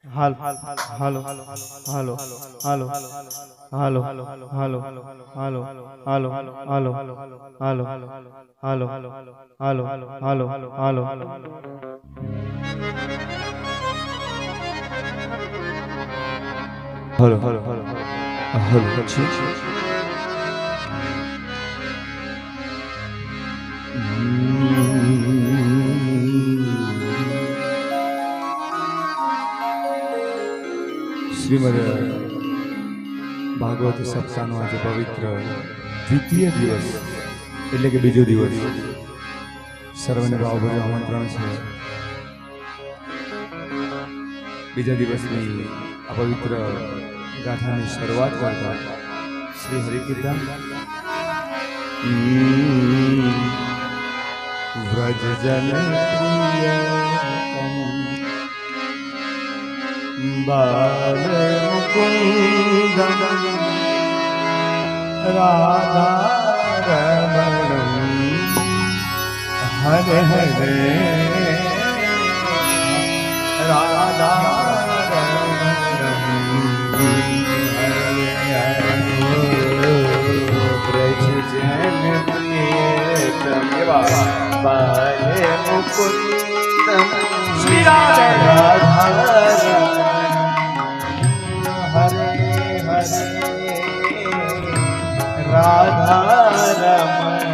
હાલ hello hello hello hello hello hello hello hello hello hello hello hello hello hello hello hello hello Shrimad Bhagwat સપ્તાહનો આજે પવિત્ર દ્વિતીય દિવસ એટલે કે બીજો દિવસ સર્વને ભાવભર્યું આમંત્રણ છે. બીજા દિવસની આ પવિત્ર ગાથાની શરૂઆત કરતા શ્રી હરિકીર્તન વ્રજ જન બાલ મુકુંદ રાધા રમણ હરે હરે રાધા બાલે મુકુંદ શ્રી રાધા હરે હરે રાધા રમણ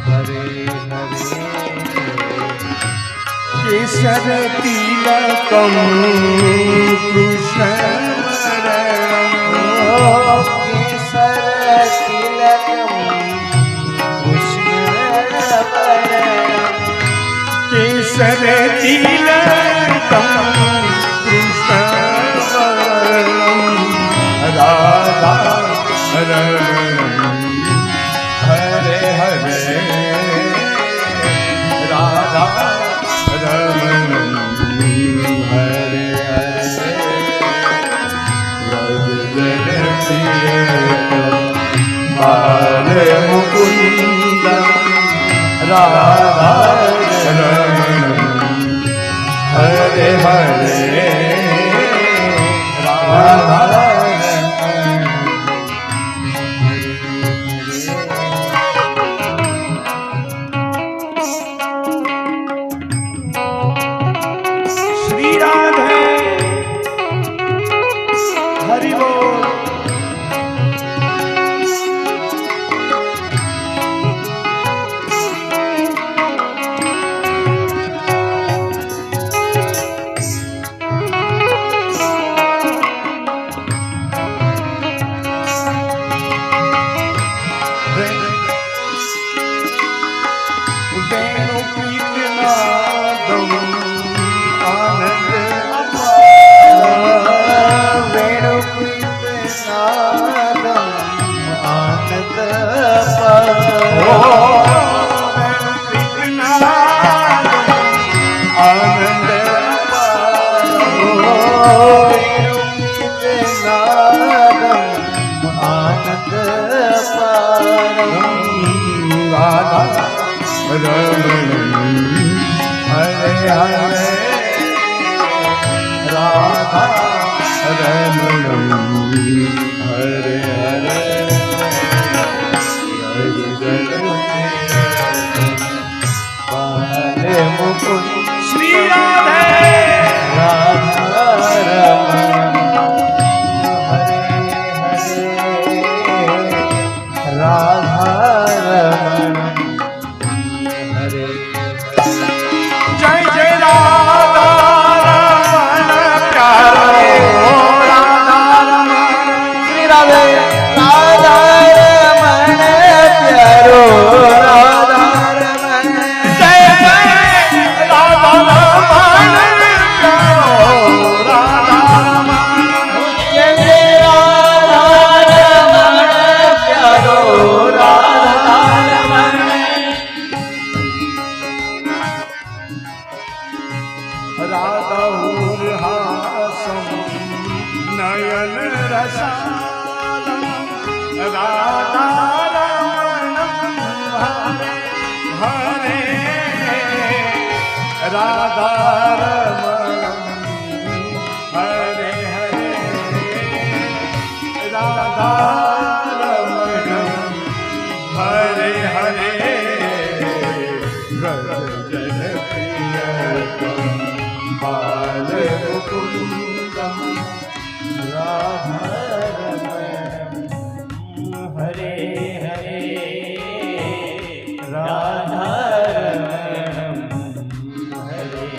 હરે હરે કેસર તિલકમ કૃષ્ણ કેસર તિલકમ केसर तिलकम कृष्णवर्णम राधा रमण हरे हरे राधा रमण हरे हरे बाले मुकुंद राधा हरे हरे राधा श्री राधे हरि बोल. हरे हरे राधा रमण हरे हरे बाले मुकुंद श्री राधे राधा रमण हरे हरे राधा रमण हरे जय जय राधा रमण प्यारो राधा रमण श्री राधे राधा रमण प्यारो राधा रमण जय जय राधा रमण प्यारो राधा रमण जय जय राधा रमण प्यारो राधा रमण राधा हासम नयन रसालम राधा रमण हरे हरे राधा रमण मुकुंदम राधारमणम हरे हरे राधारमणम हरे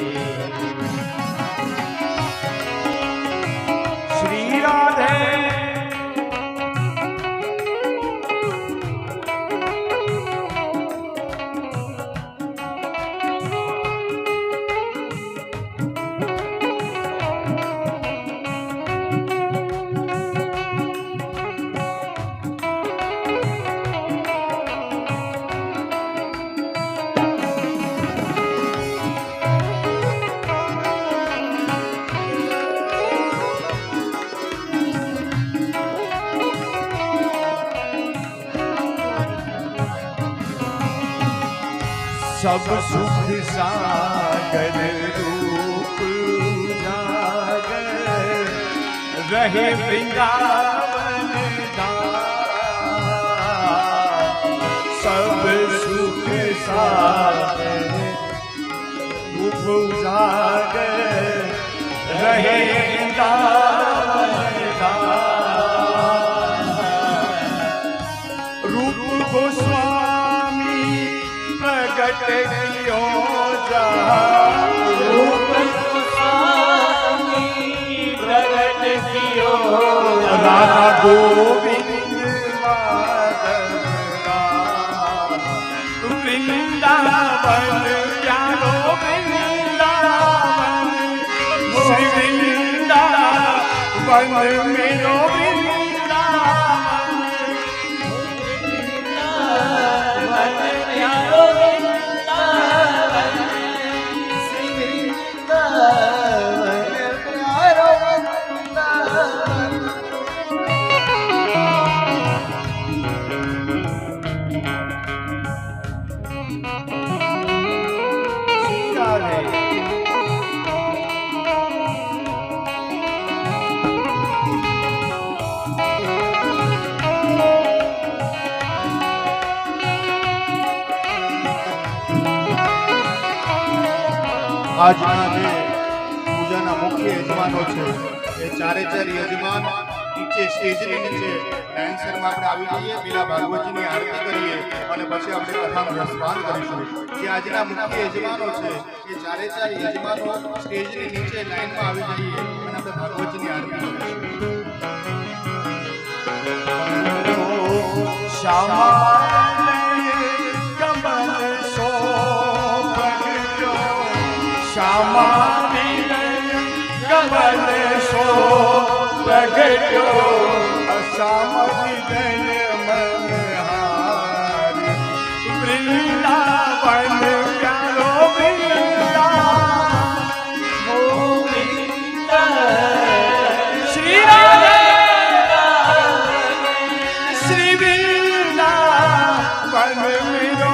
श्री राधे सब सुख सागर रूप जागर रहे वृंदावन धाम। सब सुख सागर रूप जागर रहे वृंदावन धाम। रूप गोस्वामी प्रगट कियो जा रूप गोस्वामी प्रगट कियो जा राधा गोविंद माधव राम वृंदावन प्यारो वृंदावन श्री वृंदावन मेरो આજના જે પૂજાના મુખ્ય યજમાનો છે એ ચારે ચાર યજમાન નીચે સ્ટેજની નીચે ડાન્સરમાં આપણે આવી જઈએ, પેલા ભાગવતજીની આરતી કરીએ અને પછી આપણે કથાનું રસપાન કરીશું. જે આજના મુખ્ય યજમાનો છે એ ચારે ચાર યજમાનો સ્ટેજની નીચે લાઈનમાં આવી જઈએ અને આપણે ભાગવતજીની આરતી કરીશું. શ્યામા कमल सो प्रगटो असाम हृदय मनहार वृंदावन प्यारो वृंदावन श्री राधे श्री वृंदावन मेरो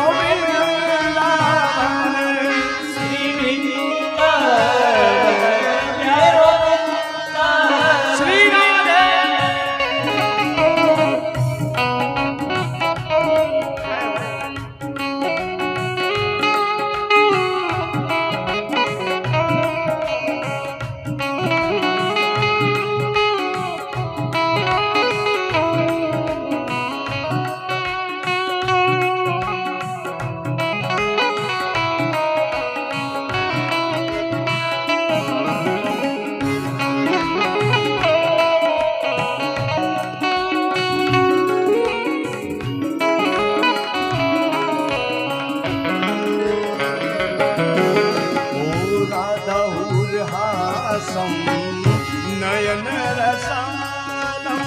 नयन रसालम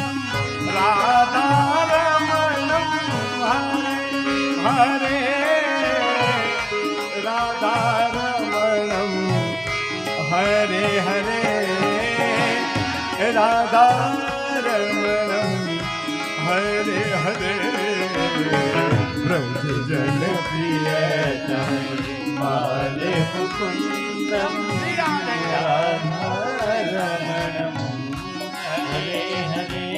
राधारमणम हरे राधारमणम हरे हरे राधारमणम हरे हरे ब्रज जन प्रिय माले मुकुंदम राधारमणम हरे हरे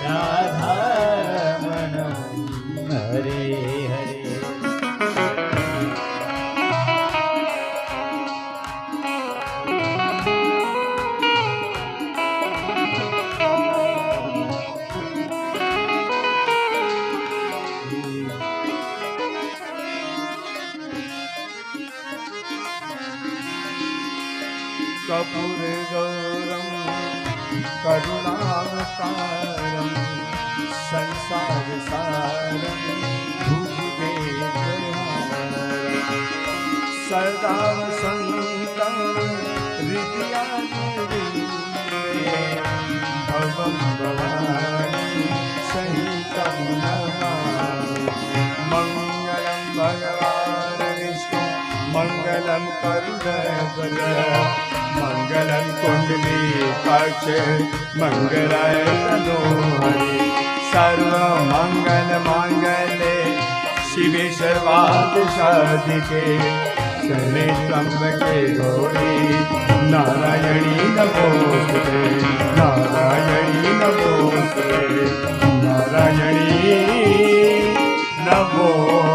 राधारमणम हरे हरे. कर्पूरगौरं करुणावतारं संसारसारं भुजगेन्द्रहारं सदा वसन्तं हृदयान्विते भवं भवानी सहितं नमामि मङ्गलं भगवान् विष्णु मङ्गलं करुणध्वज मङ्गलं कुण्डलीकाक्ष मङ्गलाय तनोहरि सर्वमङ्गलमाङ्गल्ये शिवे सर्वार्थसाधिके शरणे त्र्यम्बके गौरी नारायणी नमोस्तुते नारायणी नमोस्तुते नारायणी नमोस्तुते।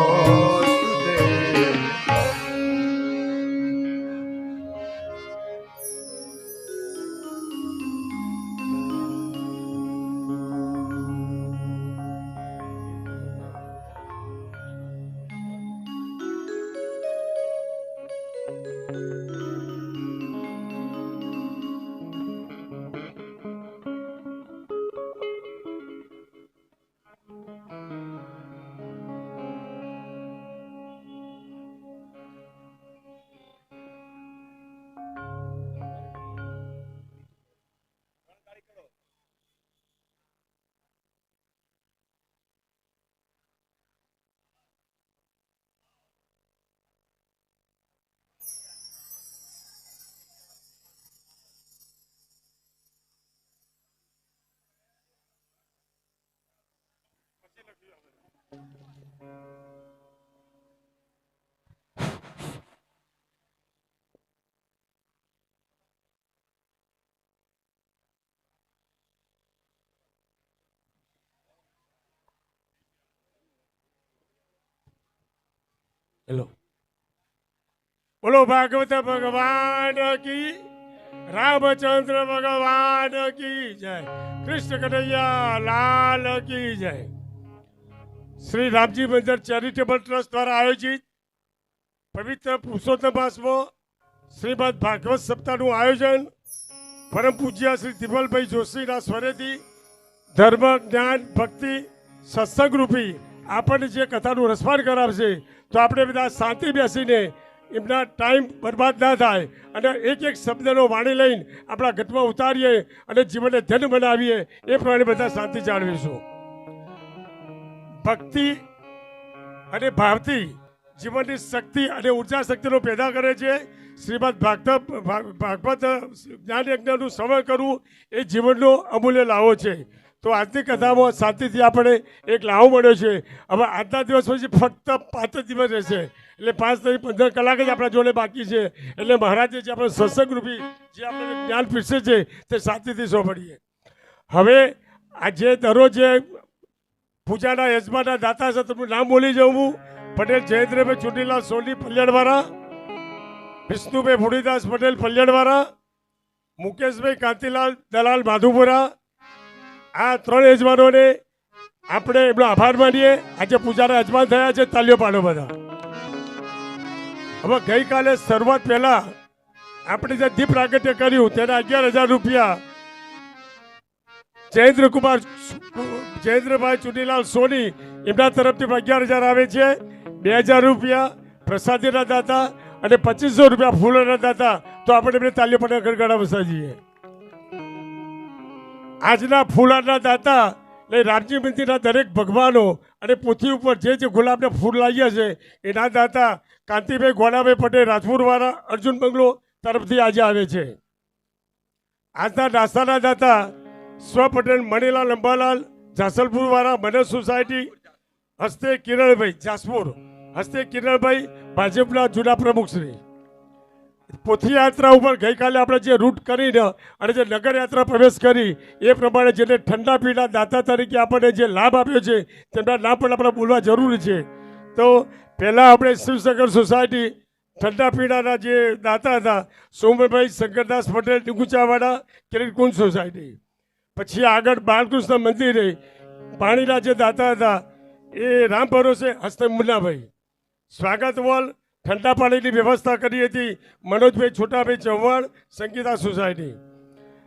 हेलो बोलो भागवत भगवान की रामचंद्र भगवान की जय कृष्ण कन्हैया लाल की जय। श्री रामजी मंदिर चैरिटेबल ट्रस्ट द्वारा आयोजित पवित्र पुरुषोत्तम मासમાં શ્રીમદ ભાગવત સપ્તાહનું આયોજન પરમ પૂજ્ય શ્રી દિમલભાઈ જોશીના સ્વરેથી ધર્મ જ્ઞાન ભક્તિ સત્સંગ રૂપી આપણને જે કથાનું રસપાન કરાવશે તો આપણે બધા શાંતિ બેસીને એમના ટાઈમ બરબાદ ના થાય અને એક એક શબ્દનો વાણી લઈને આપણા ઘટમાં ઉતારીએ અને જીવનને ધન્ય બનાવીએ એ પ્રમાણે બધા શાંતિ જાળવીશું। ભક્તિ અને ભાવથી જીવનની શક્તિ અને ઉર્જા શક્તિનો પેદા કરે છે। શ્રીમદ ભાગવત જ્ઞાન યજ્ઞનું શ્રવણ કરવું એ જીવનનો અમૂલ્ય લાવો છે। તો આજની કથામાં શાંતિથી આપણે એક લાવો મળ્યો છે। હવે આજના દિવસ પછી ફક્ત 5 જ દિવસ રહેશે એટલે 5 થી 15 કલાક જ આપણા જોડે બાકી છે એટલે મહારાજે જે આપણે સત્સંગ રૂપી જે આપણને જ્ઞાન પીરસે છે તે શાંતિથી સાંભળીએ। હવે આજે દરરોજ જે પૂજાના યજમાનના દાતા છે તેમનું નામ બોલી જવું પટેલ જયેન્દ્રભાઈ ચુનીલાલ સોની પલ્યણવાળા, વિષ્ણુભાઈ ભુડીદાસ પટેલ પલ્યણવાળા, મુકેશભાઈ કાંતિલાલ દલાલ માધુપુરા, આ 3 યજમાનોને આપણે એમનો આભાર માનીએ। આજે પૂજાના યજમાન થયા છે, તાલીઓ પાડો બધા। હવે ગઈકાલે શરૂઆત પહેલા આપણે જે દીપ પ્રાગટ્ય કર્યું તેના 11,000 રૂપિયા જયેન્દ્રભાઈ ચુનીલાલ સોની એમના તરફથી 11,000 આવે છે। 2,000 રૂપિયા પ્રસાદીના દાતા અને 2,500 રૂપિયા ફૂલોના દાતા। તો આપણે એમને તાલીઓ પાડવા ગણગણા વસાજીએ। આજના ફૂલાના દાતા એટલે રામજી મંદિરના દરેક ભગવાનો અને પોથી ઉપર જે ગુલાબના ફૂલ લાગ્યા છે એના દાતા કાંતિભાઈ ગોડાભાઈ પટેલ રાજપુરવાળા અર્જુન બંગલો તરફથી આજે આવે છે। આજના નાસ્તાના દાતા સ્વ પટેલ મણીલાલ અંબાલાલ જાસલપુરવાળા મનસ સોસાયટી હસ્તે કિરણભાઈ જાસપુર હસ્તે કિરણભાઈ ભાજપના જૂના પ્રમુખશ્રી। પોથીયાત્રા ઉપર ગઈકાલે આપણે જે રૂટ કરીને અને જે નગરયાત્રા પ્રવેશ કરી એ પ્રમાણે જેને ઠંડા પીણા દાતા તરીકે આપણને જે લાભ આપ્યો છે તેમના નામ પણ આપણે બોલવા જરૂરી છે। તો પહેલાં આપણે શિવશંકર સોસાયટી ઠંડા પીણાના જે દાતા હતા સોમભાઈ શંકરદાસ પટેલ ડીગુચાવાડા કિરીટકુંજ સોસાયટી, પછી આગળ બાલકૃષ્ણ મંદિરે પાણીના જે દાતા હતા એ રામ ભરોસે હસ્તે મુન્નાભાઈ, સ્વાગત વોલ ઠંડા પાણીની વ્યવસ્થા કરી હતી મનોજભાઈ છોટાભાઈ ચૌહાણ સંગીતા સોસાયટી.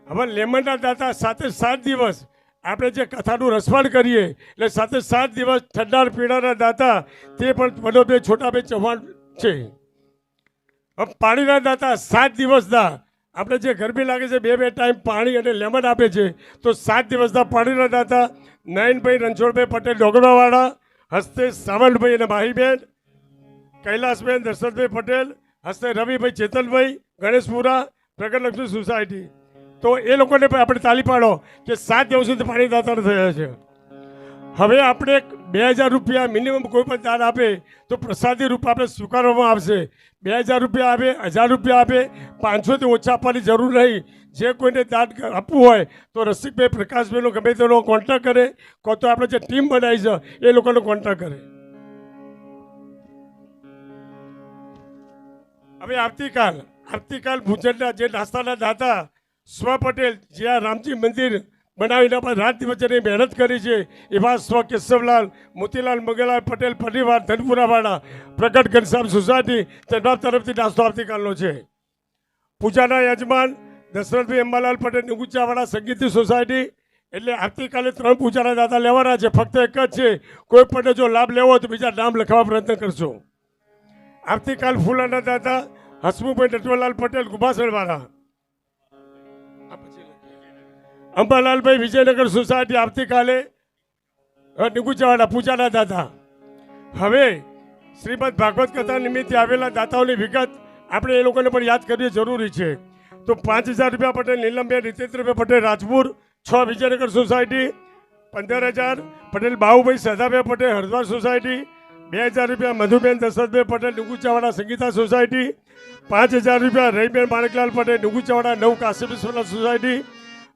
હવે લેમનના દાતા 7 દિવસ આપણે જે કથાનું રસપાન કરીએ એટલે 7 દિવસ ઠંડા પીણાના દાતા તે પણ મનોજભાઈ છોટાભાઈ ચૌહાણ છે. હવે પાણીના દાતા 7 દિવસના આપણે જે ગરમી લાગે છે 2 ટાઈમ પાણી અને લેમન આપે છે તો 7 દિવસના પાણીના દાતા નયનભાઈ રણછોડભાઈ પટેલ ડોગરાવાળા, હસ્તે સાવંતભાઈ અને માહીબેન, કૈલાસબેન દશરથભાઈ પટેલ, હસ્તે રવિભાઈ ચેતનભાઈ ગણેશપુરા પ્રગટલક્ષ્મી સોસાયટી. તો એ લોકોને પણ આપણે તાલી પાડો કે 7 દિવસ સુધી પાણી દાતા થયા છે. હવે આપણે 2000 રૂપિયા મિનિમમ કોઈ પણ દાન આપે તો પ્રસાદી રૂપ આપણે સ્વીકારવામાં આવશે. 2000 રૂપિયા આપે, 1000 રૂપિયા આપે, 500થી ઓછા આપવાની જરૂર નહીં. જે કોઈને દાન આપવું હોય તો રસિકભાઈ પ્રકાશભાઈનો ગમે તેનો કોન્ટેક્ટ કરે, કો તો આપણે જે ટીમ બનાવી છે એ લોકોનો કોન્ટેક્ટ કરે. હવે આવતીકાલ ભુજના જે નાસ્તાના દાતા સ્વ પટેલ, જ્યાં રામજી મંદિર બનાવીને આપણે રાત દિવસ જેની મહેનત કરી છે એવા સ્વ કેશવલાલ મોતીલાલ મંગલાલ પટેલ પરિવાર ધનપુરાવાળા પ્રગટ ઘનશ્યામ સોસાયટી તેમના તરફથી નાસ્તો આવતીકાલનો છે. પૂજાના યજમાન દશરથભાઈ અંબાલાલ પટેલ નિગુચાવાળા સંગીતી સોસાયટી. એટલે આવતીકાલે 3 પૂજાના દાતા લેવાના છે. ફક્ત એક જ છે, કોઈ પણ જો લાભ લેવો હોય તો બીજા નામ લખવા પ્રયત્ન કરશો. આવતીકાલ ફૂલાના દાતા હસમુભાઈ નટવરલાલ પટેલ ગુભાસણવાળા, અંબાલાલભાઈ વિજયનગર સોસાયટી આવતીકાલે નિગુચાવાળા પૂજાના દાતા. હવે શ્રીમદ ભાગવત કથા નિમિત્તે આવેલા દાતાઓની વિગત આપણે એ લોકોને પણ યાદ કરવી જરૂરી છે. તો 5000 રૂપિયા પટેલ નીલમબેન રીતેન્દ્રભાઈ પટેલ રાજપુર 6 વિજયનગર સોસાયટી, 15000 પટેલ બાહુભાઈ સદાભાઈ પટેલ હરદ્વાર સોસાયટી, 2000 રૂપિયા મધુબેન દશરથભાઈ પટેલ નિગુચાવાળા સંગીતા સોસાયટી, 5000 રૂપિયા રહીબેન માણેકલાલ પટેલ નિગુચાવાળા 9 કાશી વિશ્વનાથ સોસાયટી,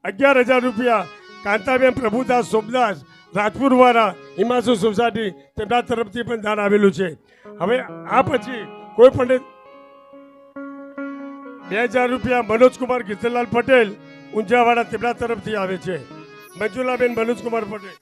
11000 રૂપિયા કાંતાબેન પ્રભુદાસ સોમદાસ રાજપુરવાળા હિમાસુ સોસાયટી તેમના તરફથી પણ દાન આવેલું છે. હવે આ પછી કોઈ પણ 2000 રૂપિયા મનોજકુમાર ગીતલાલ પટેલ ઊંઝાવાળા તેમના તરફથી આવે છે. મંજુલાબેન મનોજકુમાર પટેલ.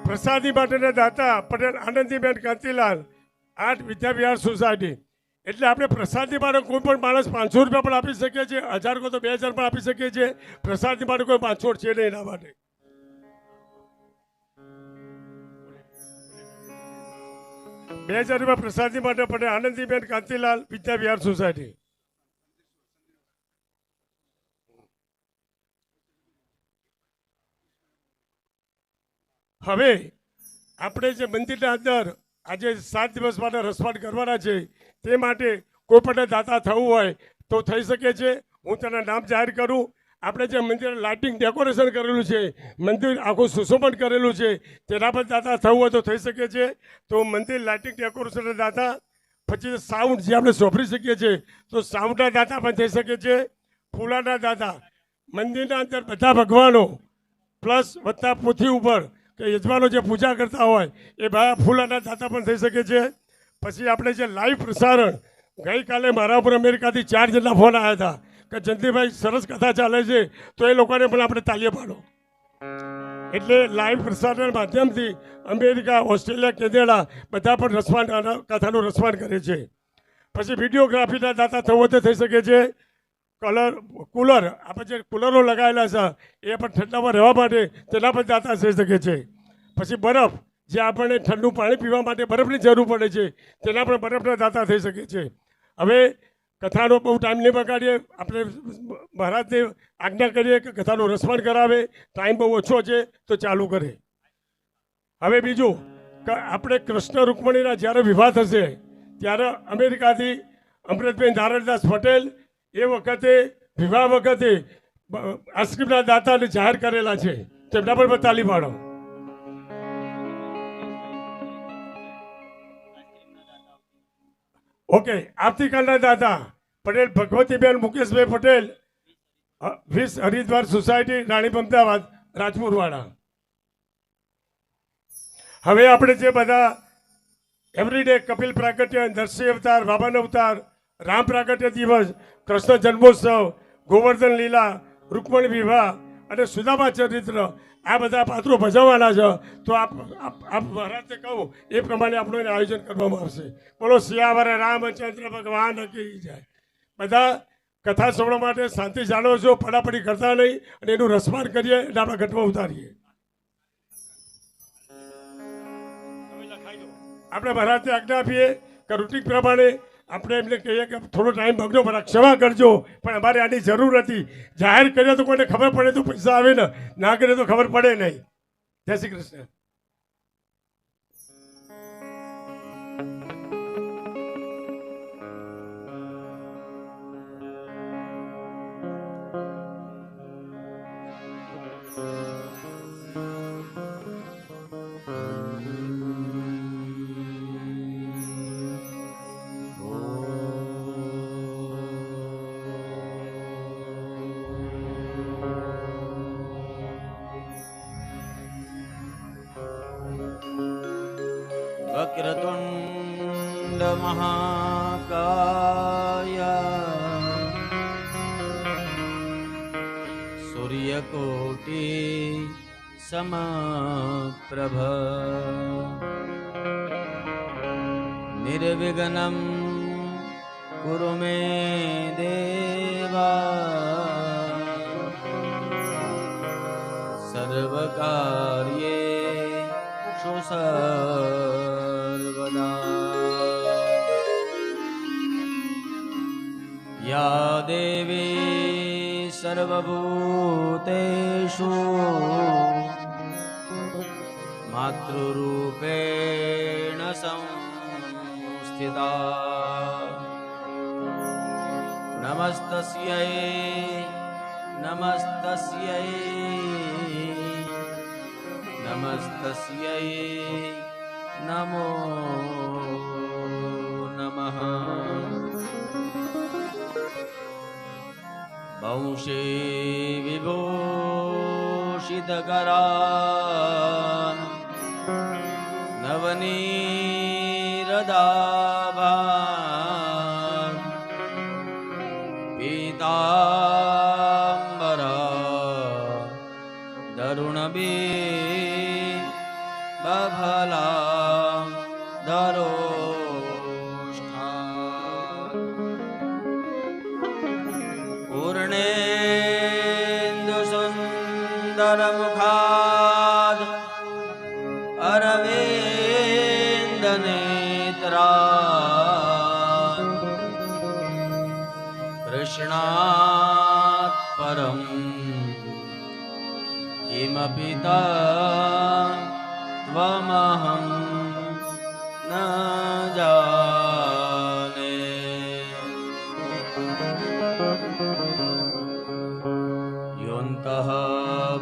પ્રસાદી માટેના દાતા પટેલ આનંદીબેન કાંતિલાલ 8 વિદ્યાવિહાર સોસાયટી. એટલે આપણે પ્રસાદી માટે કોઈ પણ માણસ 500 રૂપિયા પણ આપી શકીએ છીએ, 1000 કો તો 2000 પણ આપી શકીએ છીએ. પ્રસાદી માટે કોઈ બાંધછોડ છે નહીં એના માટે. 2000 રૂપિયા પ્રસાદી માટે પટેલ આનંદીબેન કાંતિલાલ વિદ્યાવિહાર સોસાયટી. હવે આપણે જે મંદિરના અંદર આજે 7 દિવસ માટે રસપાન કરવાના છે તે માટે કોઈ પણ દાતા થવું હોય તો થઈ શકે છે. હું તેના નામ જાહેર કરું. આપણે જે મંદિર લાઇટિંગ ડેકોરેશન કરેલું છે, મંદિર આખું સુશોભન કરેલું છે, તેના પર દાતા થવું હોય તો થઈ શકે છે. તો મંદિર લાઇટિંગ ડેકોરેશનના દાતા, પછી સાઉન્ડ જે આપણે સોંપડી શકીએ છીએ તો સાઉન્ડના દાતા પણ થઈ શકે છે. ફૂલાના દાતા, મંદિરના અંદર બધા ભગવાનો પ્લસ વત્તા પોથી ઉપર કે યજમાનો જે પૂજા કરતા હોય એ ફૂલાના દાતા પણ થઈ શકે છે. પછી આપણે જે લાઈવ પ્રસારણ, ગઈકાલે મારા ઉપર અમેરિકાથી 4 જેટલા ફોન આવ્યા હતા કે જયંતિભાઈ સરસ કથા ચાલે છે, તો એ લોકોને પણ આપણે તાલીઓ પાડો. એટલે લાઈવ પ્રસારણ માધ્યમથી અમેરિકા, ઓસ્ટ્રેલિયા, કેનેડા બધા પણ રસપાન કથાનું રસપાન કરે છે. પછી વિડીયોગ્રાફીના દાતા થવો તો થઈ શકે છે. કુલર આપણે જે કુલરો લગાવેલા છે એ પણ ઠંડામાં રહેવા માટે તેના પણ દાતા થઈ શકે છે. પછી બરફ, જે આપણને ઠંડુ પાણી પીવા માટે બરફની જરૂર પડે છે તેના પણ બરફના દાતા થઈ શકે છે. હવે કથાનો બહુ ટાઈમ નહીં બગાડીએ, આપણે મહારાજને આજ્ઞા કરીએ કે કથાનું રસપાન કરાવે. ટાઈમ બહુ ઓછો છે તો ચાલુ કરે. હવે બીજું કે આપણે કૃષ્ણ રૂકમણીના જ્યારે વિવાહ થશે ત્યારે અમેરિકાથી અમૃતભાઈ નારાયણદાસ પટેલ એ વખતે વિવાહ વખતે આઈસ્ક્રીમના દાતાને જાહેર કરેલા છે, તેમના પર તાલી પાડો. ઓકે, આવતીકાલના દાતા પટેલ ભગવતીબેન મુકેશભાઈ પટેલ 20 હરિદ્વાર સોસાયટી રાણી અમદાવાદ રાજપુરવાળા. હવે આપણે જે બધા એવરીડે કપિલ પ્રાગટ્ય, નરસિંહ અવતાર, વામન અવતાર, રામ પ્રાગટ્ય દિવસ, કૃષ્ણ જન્મોત્સવ, ગોવર્ધન લીલા, રૂકમણી વિવાહ અને સુદામા ચરિત્ર આ બધા પાત્રો ભજવવાના છે. તો આપ મહારાજને કહું એ પ્રમાણે આપણું એને આયોજન કરવામાં આવશે. બોલો સિયાવર રામચંદ્ર ભગવાન કી જય. બધા કથા શ્રવણ માટે શાંતિ જાળવો છો, પડાપડી કરતા નહીં અને એનું રસપાન કરીએ અને આપણા ઘટમાં ઉતારીએ. આપણે મહારાજને આજ્ઞા આપીએ કે રૂટીન પ્રમાણે આપણે એમને કહીએ કે થોડો ટાઈમ બગડ્યો પણ ક્ષમા કરજો, પણ અમારે આની જરૂર હતી. જાહેર કરીએ તો કોઈને ખબર પડે તો પૈસા આવે ને, ના કરીએ તો ખબર પડે નહીં. જય શ્રી કૃષ્ણ. वक्रतुण्ड महाकाय सूर्यकोटि समप्रभ निर्विघ्नं कुरु मे देवा सर्वकार्येषु सर्वदा. या देवी सर्वभूतेषु मातृरूपेण संस्थिता नमस्तस्यै नमस्तस्यै नमस्तस्यै नमो नमः. वंशे विभूषितकरा नवनीरदाभा पीताम्बरा दरुणबी बभला धरोष्ठा पूर्णेन्दु सुन्दर मुखाद अरविन्द नेत्रा कृष्णात् परं किमपि त्वमहं न जाने. योऽन्तः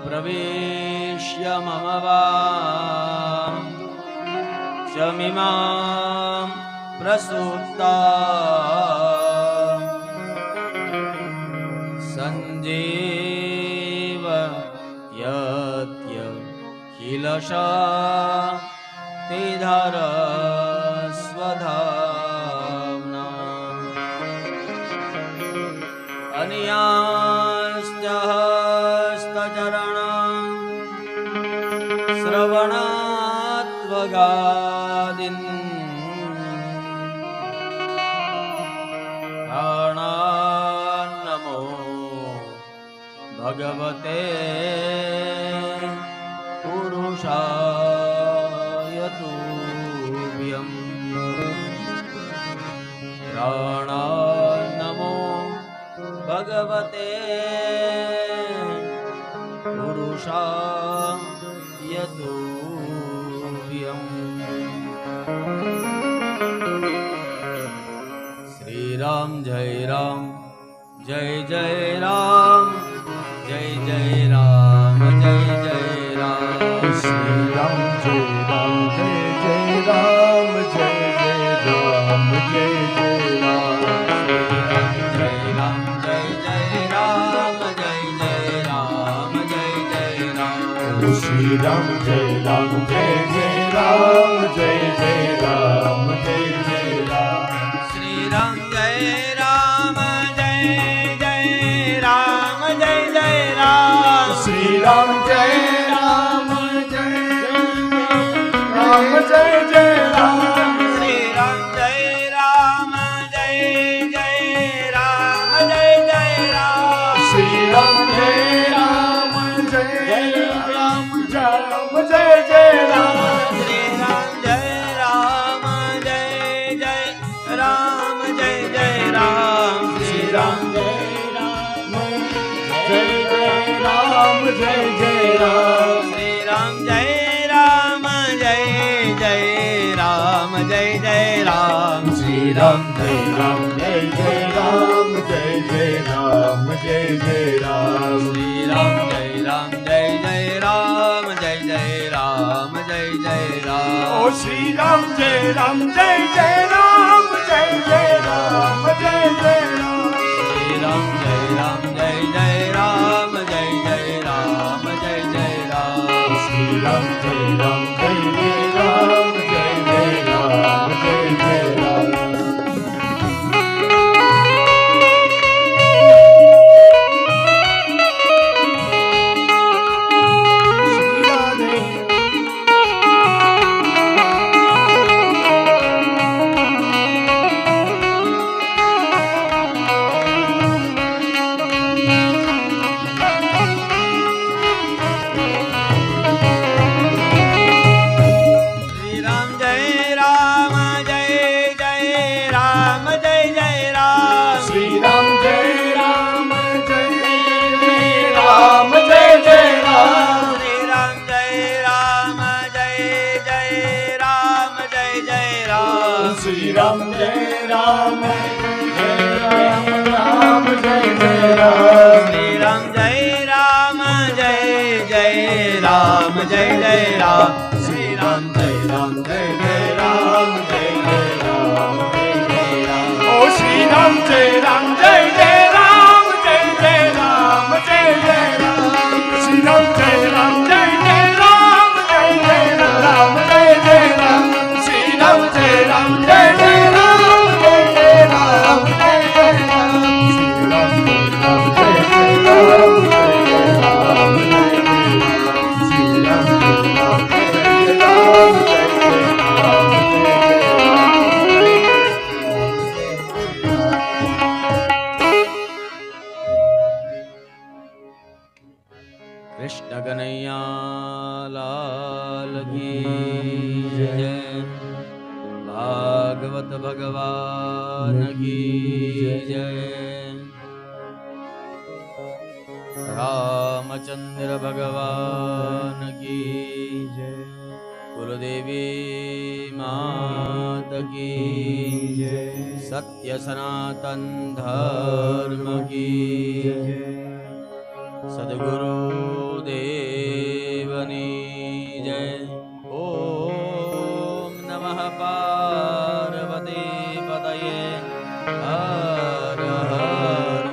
प्रविश्य मम वाचमिमां प्रसुप्ता संजीव यत्यखिलशा तिधर स्वधाम्ना अनियांश्च हस्तचरणं श्रवणात्वगादीन् प्राणान्नमो भगवते पुरुषाय तुभ्यं. प्राणान्नमो भगवते पुरुषाय तुभ्यं. श्री राम जय राम जय जय राम जय जय राम जय जय राम. श्री राम जय राम जय जय राम जय जय राम जय जय राम. जय राम जय जय राम जय जय राम जय जय राम. श्री राम जय राम जय जय राम जय जय राम जय जय राम. श्री राम जय राम जय जय राम રામ જય જય રામ શ્રી રામ જય રામ જય જય રામ જય જય રામ શ્રી રામ જય રામ જય જય રામ જય જય રામ શ્રી રામ જય રામ જય જય રામ જય જય રામ શ્રી રામ જય રામ જય જય રામ જય જય રામ જય જય રામ શ્રી રામ જય રામ જય જય રામ જય જય રામ જય જય રામ ઓ શ્રી રામ જય રામ જય જય રામ જય જય રામ જય જય રામ શ્રી રામ જય રામ જય જય રામ જય જય રામ જય જય રામ શ્રી રામ જય રામ જય જય રામ જય જય રામ જય જય રામ શ્રી રાધે શ્રી રામ જય રામ જય જય રામ જય જય રામ શ્રી રામ જય રામ જય જય રામ જય જય રામ શ્રી રામ જય રામ જય જય રામ જય જય રામ શ્રી રામ જય રામ જય રામ જય જય રામ શ્રી રામ જય રામ જય જય રામ જય જય રામ શ્રી રામ જય રામ જય જય રામ જય જય રામ જય જય રામ ઓ શ્રી રામ જય રામ જય જય રામ જય જય રામ જય જય રામ શ્રી રામ જય રામ જય જય રામ જય જય રામ જય જય રામ શ્રી રામ જય રામ જય જય રામ જય જય રામ જય જય રામ શ્રી રામ જય રામ જય જય રામ જય જય રામ જય જય રામ શ્રી રામ જય રામ જય જય રામ જય જય રામ કૃષ્ણ કનૈયા લાલ કી જય ભાગવત ભગવાન કી જય રામચંદ્ર ભગવાન કી જય कुलदेवी मात की जय सत्य सनातन धर्म की जय सद्गुरु देवनी जय ओम नमः पार्वती पतये हर हर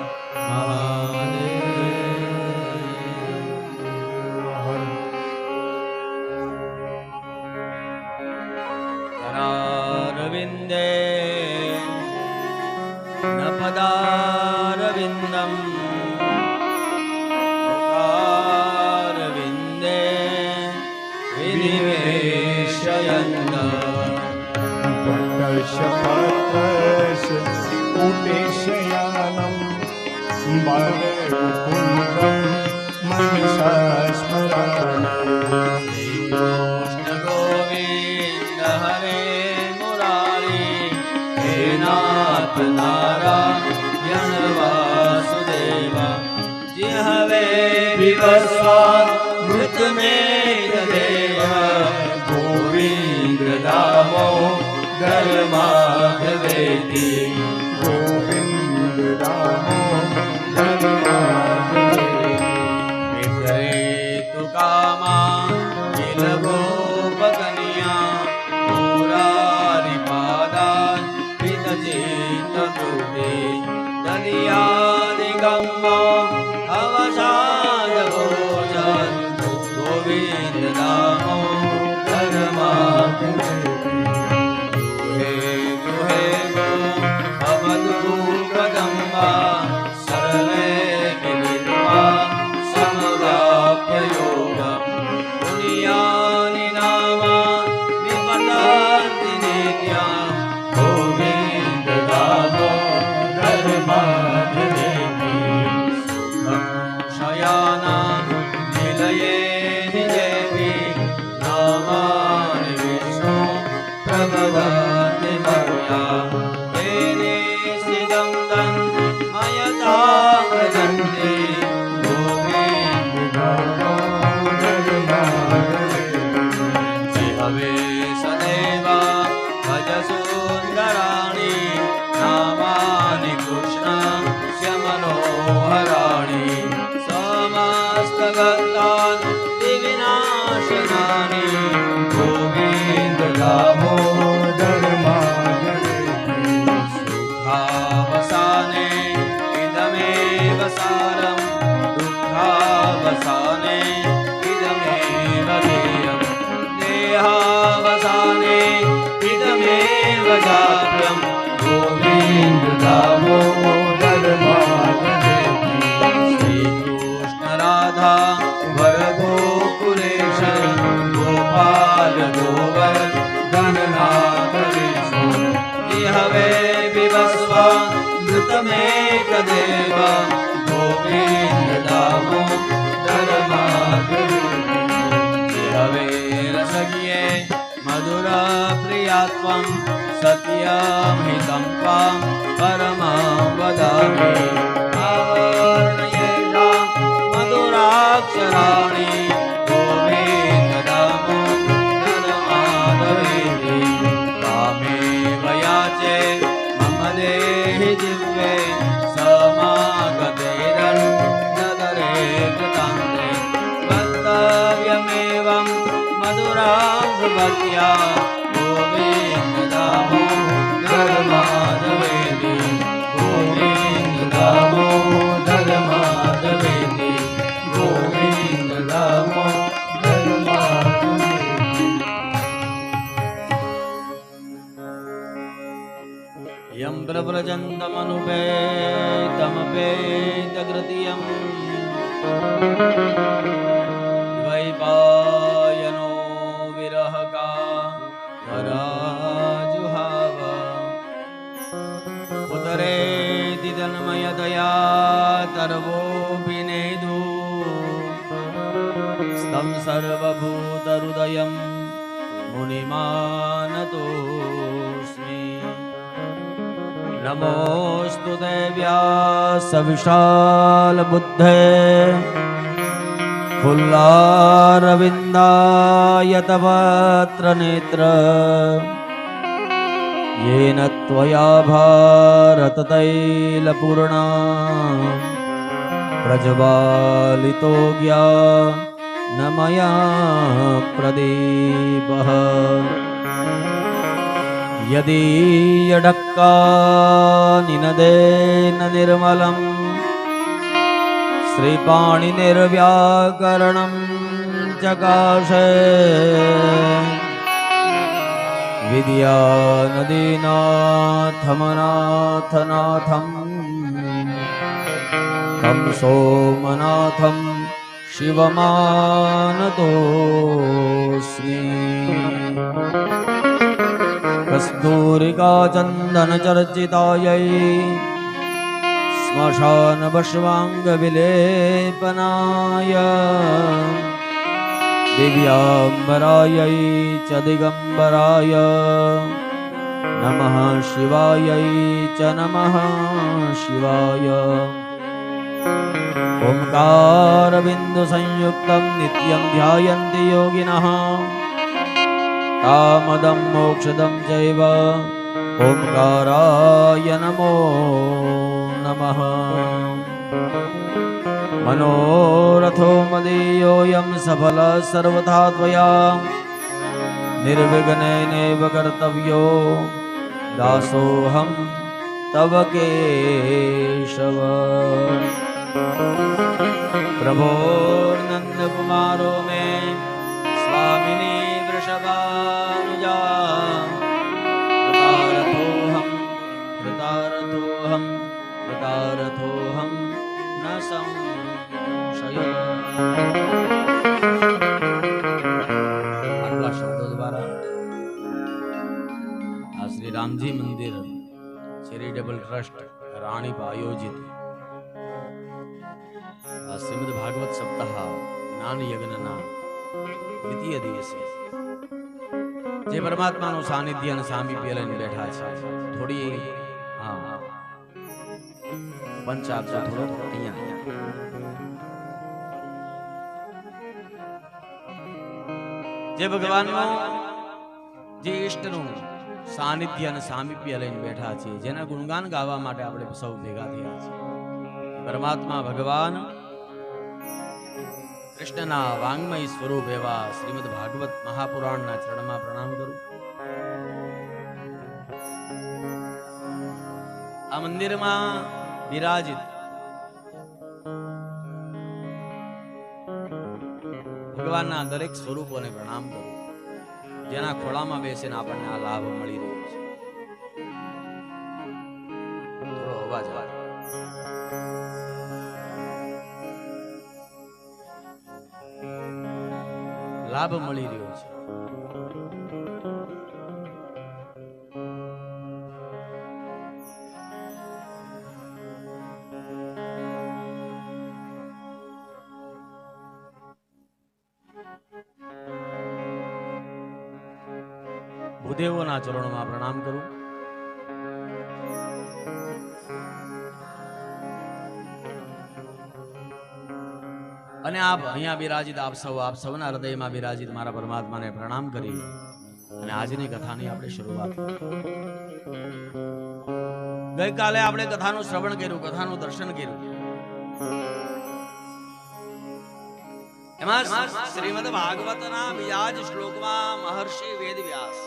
करारविन्दे न पदारविन्दम् मुखारविन्दे विनिवेशयन्त पटश उपेशयानं वरकुण्डं मनसास्मरामि कृष्ण गोविन्द हरे मुरारी हे नाथ नारायण वासुदेव जिहवे विवस्वान् मृत में देव गोविंद दामोदर माधवेति गोविन्द दामोदर विक्रेतु कामा किल गोपकन्या मुरारी पादान् विदजित कृते दलियादिगम्मो अवसाद भोजन गोविंद दामोदर माधवेति दुहे गो अवधूपदम्बा सरले विदित्वा समवाप्य योगम् पुण्यानि नामा विपदान्ति नित्यं गोविन्द दामोदर माधवेति सुखं शयाना निलये निजे નાની ગોવિંદ દામોદર સુખાવસાને ઇદમેવ સારમ દુઃખાવસાને ઇદમેવ ધેયમ દેહાવસાને ઇદમેવ જાપ્યમ ગોવિંદ દામોદર શ્રી કૃષ્ણ રાધા વર ગોકુલેશ ગોપાલ ગોવર્ધનનાથ વિષ્ણુ હવે વિવસ્વા નૃતમેક દેવ ગોવિંદ દામોદર હવે રસજ્ઞે મધુર પ્રિયાત્વં સત્યમિદં ત્વાં પરમં વદામિ આવર્ણયેષાં મધુરાક્ષરાણિ ગોવિંદ દામોદર માધવેતિ ત્વામેવ યાચે મમ દેહિ દિવ્યે સમાગતેરં નદરે કૃતાંતે વક્તવ્યમેવં મધુરાભક્ત્યા ગોવિંદ દામોદર માધવેતિ ગોવિંદ દામોદર માધવેતિ ગોવિંદ દામોદર માધવેતિ યમ પ્રવ્રજन्तमनुपेतमपेतकृत्यम् द्वैपायनो विरहका वराजुहाव उदरेति तन्मयतया तर्वोऽपि नेदु स्तं सर्वभूतहृदयं मुनिमानतोऽस्मि नमोऽस्तु ते व्यासविशालबुद्धे फुल्लारविन्दायतवक्त्रनेत्र येन त्वया भारततैलपूर्णा प्रज्वालितो ज्ञान मया प्रदीपः यदीयडक्कानिनदेन निर्मलं श्रीपाणिनिर्व्याकरणं चकाशे विद्यानदीनाथमनाथनाथं तं सोमनाथं शिवमानतोऽस्मि कस्तूरिकाचन्दनचर्चितायै श्मशानवश्वाङ्गविलेपनाय दिव्याम्बरायै च दिगम्बराय नमः शिवायै च नमः शिवाय ओंकारबिन्दुसंयुक्तं नित्यं ध्यायन्ति योगिनः कामदं मोक्षदं चैव ओंकाराय नमो नमः मनोरथो मदीयोऽयं सफलः सर्वथा त्वया निर्विघ्नेनैव कर्तव्यो दासोऽहं तव केशव प्रभोर्नन्दकुमारो मे स्वामिनी वृषभानुजा कृतार्थोऽहं न संशयो આટલા શબ્દો દ્વારા આ શ્રી રામજી મંદિર ચેરિટેબલ ટ્રસ્ટ રાણીપ આયોજિત આ શ્રીમદ ભાગવત સપ્તાહ જ્ઞાન યજ્ઞના દ્વિતીય દિવસે જે પરમાત્માનું સાનિધ્ય અને સામીપ્ય લઈને બેઠા છે થોડી પંચ આપજો થોડો અહીંયા જે ભગવાનનું જે ઈષ્ટનું સાનિધ્ય અને સામીપ્ય લઈને બેઠા છે જેના ગુણગાન ગાવા માટે આપણે સૌ ભેગા થયા છે પરમાત્મા ભગવાન કૃષ્ણના વાંગમય સ્વરૂપ એવા શ્રીમદ ભાગવત મહાપુરાણના ચરણમાં પ્રણામ કરું. આ મંદિરમાં બિરાજિત ભગવાનના દરેક સ્વરૂપોને પ્રણામ કરું, જેના ખોળામાં બેસીને આપણને આ લાભ મળી રહ્યો છે. થોડો અવાજ આવે. લાભ મળી રહ્યો છે. ભૂદેવોના ચરણોમાં પ્રણામ કરું. અને આપ અહીંયા બિરાજિત આપ સૌના હૃદયમાં બિરાજિત મારા પરમાત્માને પ્રણામ કરી અને આજની કથાની આપણે શરૂઆત ગઈકાલે આપણે કથાનું શ્રવણ કર્યું, કથાનું દર્શન કર્યું. એમાં શ્રીમદ ભાગવતના બીજા જ શ્લોકમાં મહર્ષિ વેદવ્યાસ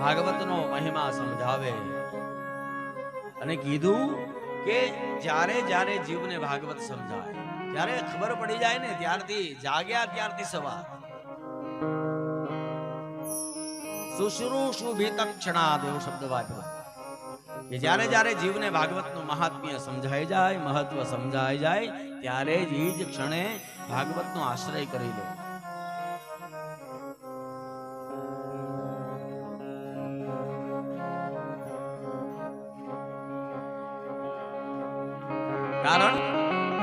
ભાગવતનો મહિમા સમજાવે અને કીધું કે જ્યારે જ્યારે જીવને ભાગવત સમજાય, ત્યારે ખબર પડી જાય ને ત્યારથી જાગ્યા ત્યારથી સવાર શુશ્રૂષુભિતક્ષણાદ એવો શબ્દ વાપર્યો કે જ્યારે જ્યારે જીવને ભાગવતનું મહાત્મ્ય સમજાઈ જાય, મહત્વ સમજાઈ જાય, ત્યારે જ એ જ ક્ષણે ભાગવતનો આશ્રય કરી લે.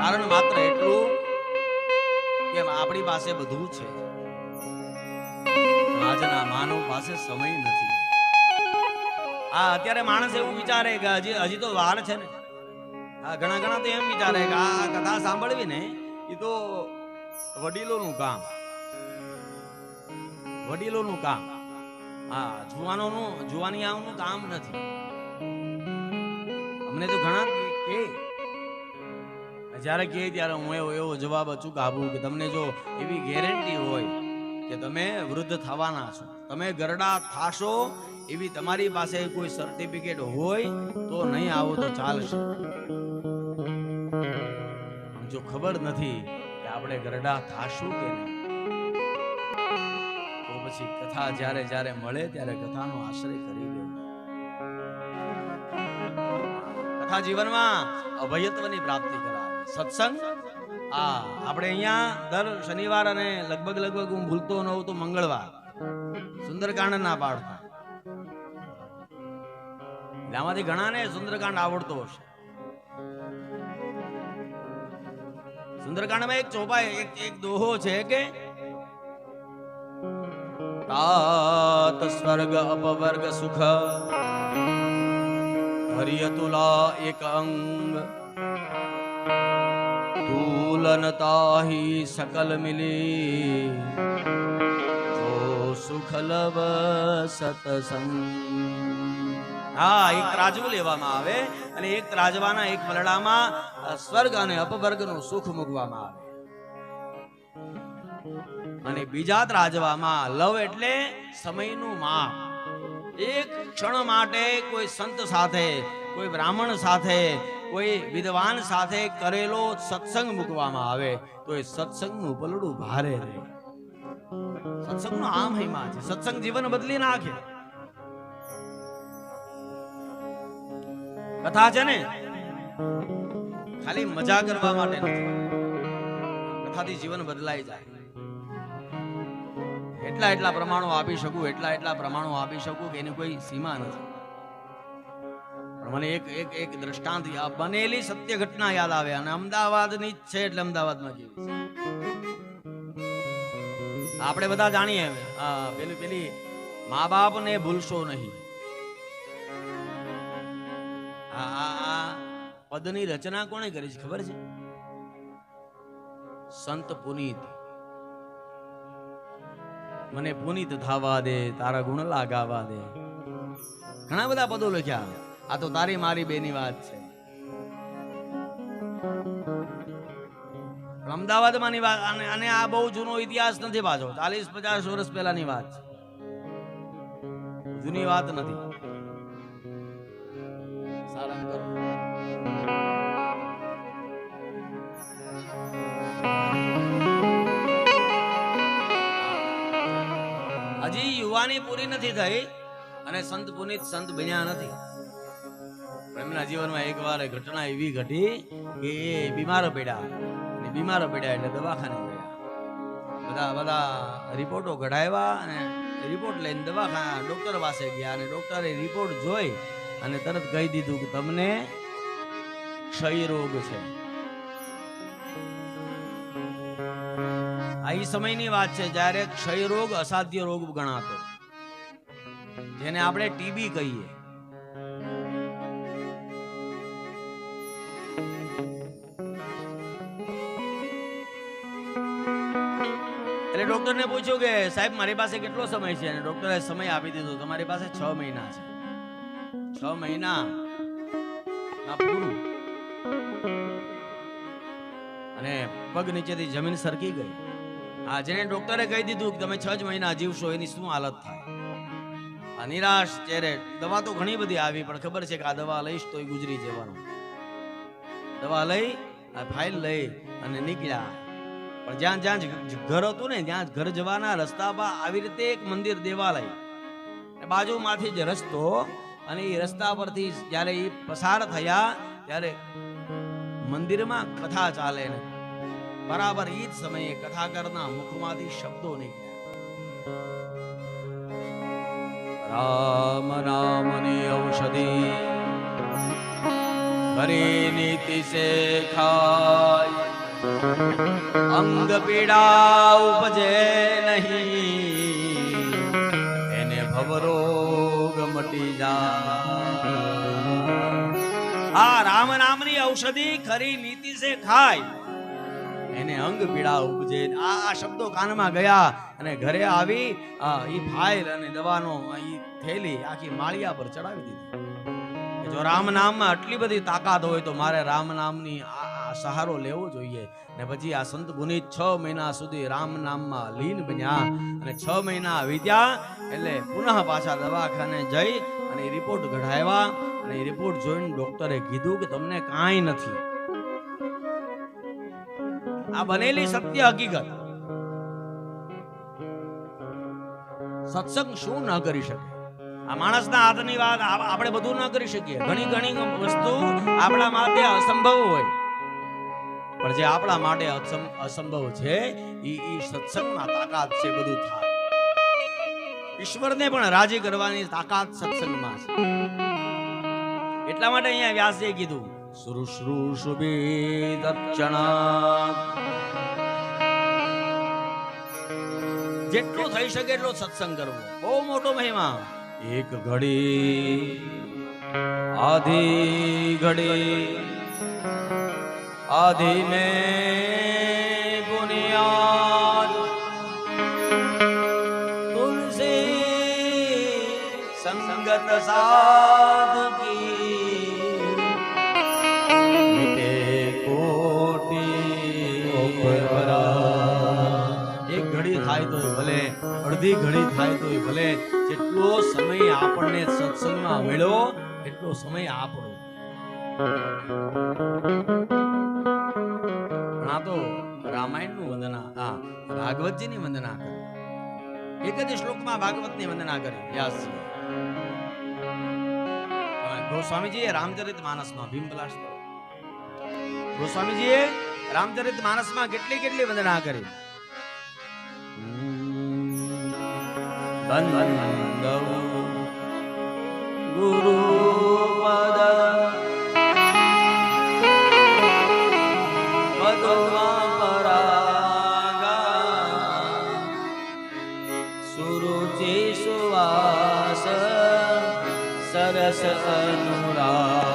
કારણ માત્ર એટલું કે આપણી પાસે બધું છે, આજના માનવ પાસે સમય નથી. અત્યારે માણસ એવું વિચારે કે હજી તો વાર છે ને. ઘણા તો એમ વિચારે કે આ કથા સાંભળવી ને એ તો વડીલોનું કામ. જુવાનિયાઓનું કામ નથી. અમને તો ઘણા કે જ્યારે કહે ત્યારે હું એવો જવાબ અચૂક આપું કે તમને જો એવી ગેરંટી હોય કે તમે વૃદ્ધ થવાના છો, તમે ગરડા થાશો, એવી તમારી પાસે કોઈ સર્ટિફિકેટ હોય તો નહીં આવો તો ચાલશે. જો ખબર નથી કે આપણે ગરડા થાશું કે નહીં, તો પછી કથા જ્યારે જ્યારે મળે ત્યારે કથાનો આશ્રય કરી લેવો. કથા જીવનમાં અભયત્વની પ્રાપ્તિ કરાવે. સત્સંગ આપણે અહીંયા દર શનિવાર અને લગભગ હું ભૂલતો ન હોઉં તો મંગળવાર સુંદરકાંડ ના પાડતા. આમાંથી ઘણાને સુંદરકાંડ આવડતો હશે. સુંદરકાંડમાં એક ચોપાઈ એક દોહો છે કે તાત સ્વર્ગ અપવર્ગ સુખ હરિયતુલા એક અંગ તુલનતાહી સકલ મિલી જો સુખ લવ સતસંગ. એક ત્રાજવું લેવામાં આવે અને એક ત્રાજવાના એક પલડામાં સ્વર્ગ અને અપવર્ગનું સુખ મૂકવામાં આવે અને બીજા ત્રાજવામાં લવ એટલે સમયનું માપ. એક ક્ષણ માટે કોઈ સંત સાથે, કોઈ બ્રાહ્મણ સાથે, કોઈ વિદ્વાન સાથે કરેલો સત્સંગ મૂકવામાં આવે તો એ સત્સંગનું પલડું ભારે રહે. સત્સંગનો આ મહિમા છે. સત્સંગ જીવન બદલી નાખે. કથા છે ને ખાલી મજા કરવા માટે નથી. કથાથી જીવન બદલાઈ જાય. એટલા પ્રમાણો આપી શકું, એટલા પ્રમાણો આપી શકું કે એની કોઈ સીમા નથી. પણ મને એક દ્રષ્ટાંત બનેલી સત્ય ઘટના યાદ આવે અને અમદાવાદની જ છે એટલે અમદાવાદમાં કેવી છે આપણે બધા જાણીએ. પેલી મા બાપ ને ભૂલશો નહીં. આ પદની રચના કોણે કરી છે ખબર છે? સંત પુનીત. મને પુનીત થાવા દે, તારા ગુણ લાગાવા દે. ઘણા બધા પદો લખ્યા. આ તો તારી મારી બેની વાત છે. પણ અમદાવાદમાંની વાત અને આ બહુ જૂનો ઇતિહાસ નથી પાછો, 40-50 વર્ષ પહેલાની વાત છે, જૂની વાત નથી. સારાંશ કરો. હજી યુવાની પૂરી નથી થઈ અને સંત પુનિત સંત બન્યા નથી. એમના જીવનમાં એકવાર ઘટના એવી ઘટી કે એ બીમાર પડ્યા, અને બીમાર પડ્યા એટલે દવાખાને ગયા. બધા રિપોર્ટો કઢાવ્યા અને રિપોર્ટ લઈને દવાખાના ડોક્ટર પાસે ગયા અને ડોક્ટરે રિપોર્ટ જોઈ અને તરત કહી દીધું કે તમને ક્ષય રોગ છે. આ એ સમયની વાત છે જ્યારે ક્ષય રોગ અસાધ્ય રોગ ગણાતો, જેને આપણે ટીબી કહીએ. એટલે ડોક્ટરને પૂછ્યું કે સાહેબ મારી પાસે કેટલો સમય છે, અને ડોક્ટરે સમય આપી દીધો, તમારી પાસે 6 મહિના છે. 6 મહિના પૂરું. અને પગ નીચેથી જમીન સરકી ગઈ. આ જેને ડોક્ટરે કહી દીધું કે તમે 6 જ મહિના જીવશો, એની શું હાલત થાય. આ નિરાશ ચહેરે, દવા તો ઘણી બધી આવી, પણ ખબર છે કે આ દવા લઈશ તો ગુજરી જવાનું. દવા લઈ, આ ફાઇલ લઈ અને નીકળ્યા. પણ જ્યાં જ્યાં ઘર હતું ને, ત્યાં ઘર જવાના રસ્તા પર આવી રીતે એક મંદિર, દેવાલય, બાજુમાંથી જ રસ્તો, અને એ રસ્તા પરથી જ્યારે એ પસાર થયા ત્યારે મંદિરમાં કથા ચાલે ને બરાબર એ જ સમયે કથાકારના મુખમાંથી શબ્દો નીકળ્યા, રામ નામની ઔષધિ હરી નીતિ સે ખાય, અંગ પીડા ઉપજે નહીં, એને ભવરોગ મટી જાય. આ રામ નામની ઔષધિ ખરી નીતિ સે ખાય, એને અંગ પીડા ઉપજે. આ શબ્દો કાનમાં ગયા અને ઘરે આવી ઈ ફાઇલ અને દવાનો ઈ થેલી આખી માળિયા પર ચડાવી દીધી. જો રામ નામમાં આટલી બધી તાકાત હોય તો મારે રામ નામની સહારો લેવો જોઈએ. ને પછી આ સંત પુનિત 6 મહિના સુધી રામ નામમાં લીન બન્યા, અને 6 મહિના વીત્યા એટલે પુનઃ પાછા દવાખાને જઈ અને રિપોર્ટ કઢાવ્યા, અને રિપોર્ટ જોઈને ડોક્ટરે કીધું કે તમને કાંઈ નથી. આ બનેલી સત્ય હકીકત. સત્સંગ શું ન કરી શકે? આ માણસના હાથની વાત આપણે બધું ન કરી શકીએ. ઘણી ઘણી વસ્તુ આપણા માટે અસંભવ હોય, પણ જે આપણા માટે અસંભવ છે એ સત્સંગમાં તાકાત છે, બધું થાય. ઈશ્વરને પણ રાજી કરવાની તાકાત સત્સંગમાં છે. એટલા માટે અહીંયા વ્યાસે કીધું શુશ્રૂષુભી દક્ષણા, જેટલું થઈ શકે એટલો સત્સંગ કરવો, બહુ મોટો મહિમા. એક ઘડી આધી ઘડી आधि में बुनियाद, तुलसी संगत साधु की, मिटे कोटि उपरा. एक घड़ी થાય તો ભલે, અડધી ઘડી થાય તો ભલે, જેટલો સમય આપણને સત્સંગમાં મળ્યો એટલો સમય આપણો. તો રામાયણનું વંદના, ભાગવતજીની વંદના કરી. એક જ શ્લોકમાં ભાગવતની વંદના કરી વ્યાસજી. ગોસ્વામીજીએ રામચરિતમાનસમાં ભીમપલાશ ગોસ્વામીજીએ રામચરિતમાનસમાં કેટલી કેટલી વંદના કરી. ગુરુ પદ સુરુચિ સુવાસ સરસ અનુરાગા.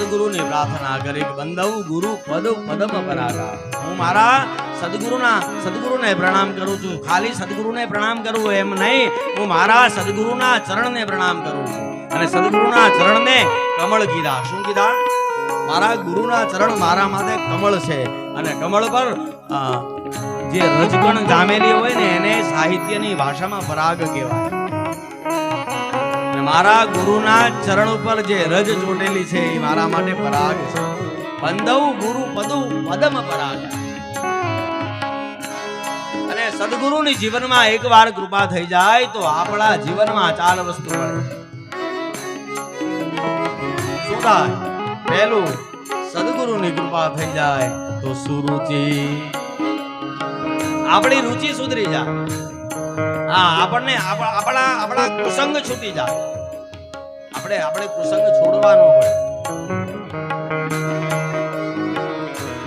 સદગુરુની પ્રાર્થના કરી કે બંધવ ગુરુ પદ પદમ પરાગા. હું મારા સદગુરુને પ્રણામ કરું છું. ખાલી સદગુરુને પ્રણામ કરવું એમ નહીં, હું મારા સદગુરુના ચરણને પ્રણામ કરું છું. અને સદગુરુના ચરણને કમળ કીધા. શું કીધા? મારા ગુરુના ચરણ મારા માથે કમળ છે, અને કમળ પર જે રજકણ જામેલી હોય ને એને સાહિત્યની ભાષામાં પરાગ કહેવાય. અને મારા ગુરુના ચરણ ઉપર જે રજ ચોટેલી છે એ મારા માટે પરાગ છે. બંધવ ગુરુ પદુ પદમ પરાગ. અને સદગુરુની જીવનમાં એકવાર કૃપા થઈ જાય તો આપણા જીવનમાં 4 વસ્તુ મળે. શું થાય? પહેલું, સદગુરુની કૃપા થઈ જાય તો સુરુચિ, આપણી રુચિ સુધરી જાય. હા, આપણને આપણા કુસંગ છૂટી જાય. આપણે કુસંગ છોડવાનો પડે.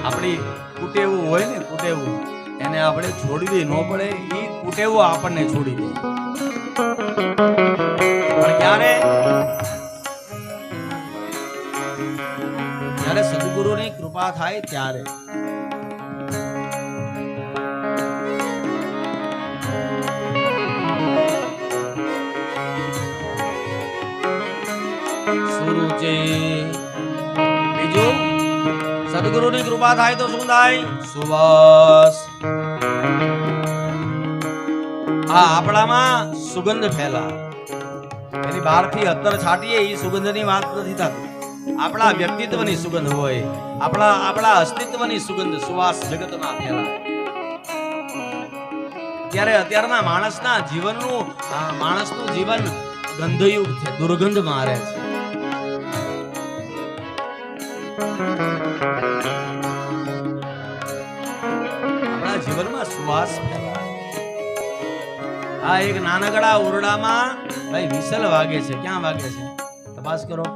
આપણી કુટેવું હોય ને, કુટેવું એને આપણે છોડવી ન પડે. એ કુટેવું આપણને છોડી દે. પણ ક્યારે સદગુરુની કૃપા થાય ત્યારે. સુરુચિ. બીજું, સદગુરુની કૃપા થાય તો શું થાય? સુવાસ. આ આપણામાં સુગંધ ફેલાય. એની બહારથી અત્તર છાટીએ એ સુગંધની વાત નથી થતી. આપણા વ્યક્તિત્વની સુગંધ હોય, આપણા અસ્તિત્વની સુગંધ સુવાસ જગતમાં ફેલાય. ત્યારે અત્યારના માણસનું જીવન ગંધયુક્ત છે, દુર્ગંધ મારે છે. આપણા જીવનમાં સુવાસ ફેલાય. આ એક નાનકડા ઓરડામાં ભાઈ વિસલ વાગે છે. ક્યાં વાગે છે? તપાસ કરો.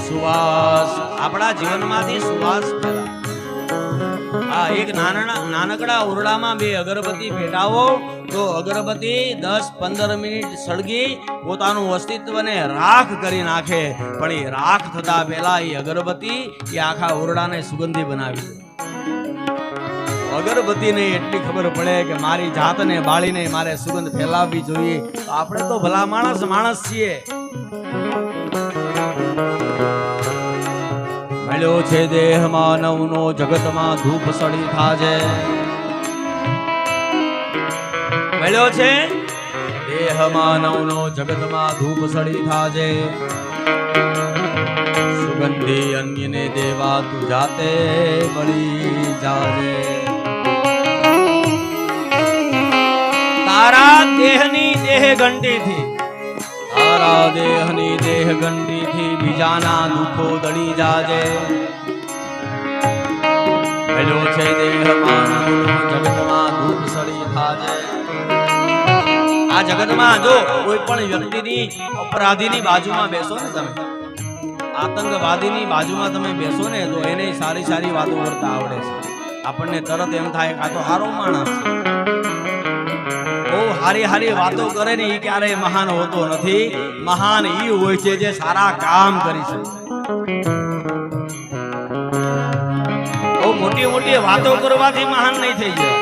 સુવાસ આપણા જીવનમાંથી સુવાસ ફેલાય. આ એક નાનકડા ઓરડામાં 2 અગરબત્તી પેટાવો તો અગરબત્તી 10-15 મિનિટ સળગી પોતાનું અસ્તિત્વને રાખ કરી નાખે. પણ એ રાખ થતા પહેલા એ અગરબત્તી એ આખા ઓરડાને સુગંધી બનાવી દે. અગરબત્તીને એટલી ખબર પડે કે મારી જાતને બાળીને મારે સુગંધ ફેલાવવી જોઈએ. તો આપણે તો ભલા માણસ છીએ. મળ્યો છે દેહ માનવનો જગતમાં ધૂપ સળી થાજે. મળ્યો છે દેહ માનવનો જગતમાં ધૂપ સળી થાજે. સુગંધી અન્યને દેવા તું જાતે બળી જાજે. તારા દેહની દેહ ઘંટીથી, તારા દેહની દેહ ઘંટીથી બીજાના દુઃખો દળી જાજે. મળ્યો છે દેહ માનવનો જગતમાં ધૂપ સળી થાજે. આ જગતમાં જો કોઈ પણ વ્યક્તિની અપરાધીની બાજુમાં બેસો ને તમે, આતંકવાદીની બાજુમાં તમે બેસો ને તો એને સારી વાતો કરતા આવડે છે. આપણને તરત એમ થાય કે આ તો સારો માણસ છે. બહુ હારી વાતો કરે ને એ ક્યારેય મહાન હોતો નથી. મહાન ઈ હોય છે જે સારા કામ કરી શકે. બહુ મોટી વાતો કરવાથી મહાન નહીં થઈ જાય.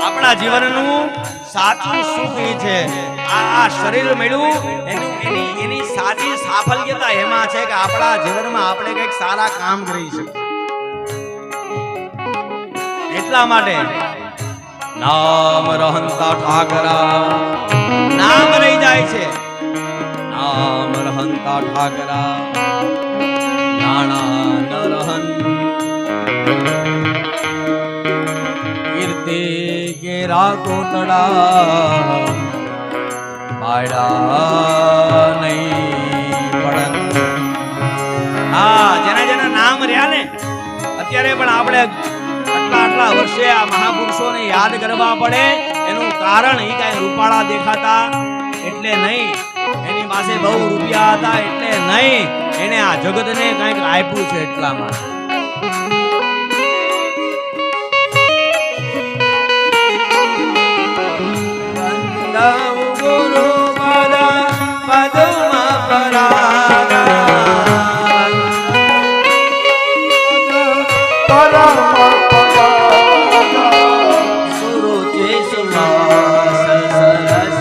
આપણા જીવનનું સાચું સુખ એ છે. આ શરીર મળ્યું એની સાચી સાફલ્યતા એમાં છે કે આપણા જીવનમાં આપણે કંઈક સારા કામ કરી શકીએ. એટલા માટે નામ રહંતા ઠાકરા, નામ રહી જાય છે. નામ રહંતા ઠાકરા, નાણા ન રહન. કીર્તિ કેરા કોટડા પાડા નહીં પડન. હા, જેના નામ રહ્યા ને અત્યારે પણ આપણે આટલા વર્ષે આ મહાપુરુષોને યાદ કરવા પડે. એનું કારણ એ કાંઈ રૂપાળા દેખાતા એટલે નહીં. એની પાસે બહુ રૂપિયા હતા એટલે નહીં, એને આ જગતને કંઈક આપ્યું છે એટલા માટે. વંદવ ગુરુ પદ પદ્મ પરાગા સુરુચિ સુવાસ સરસ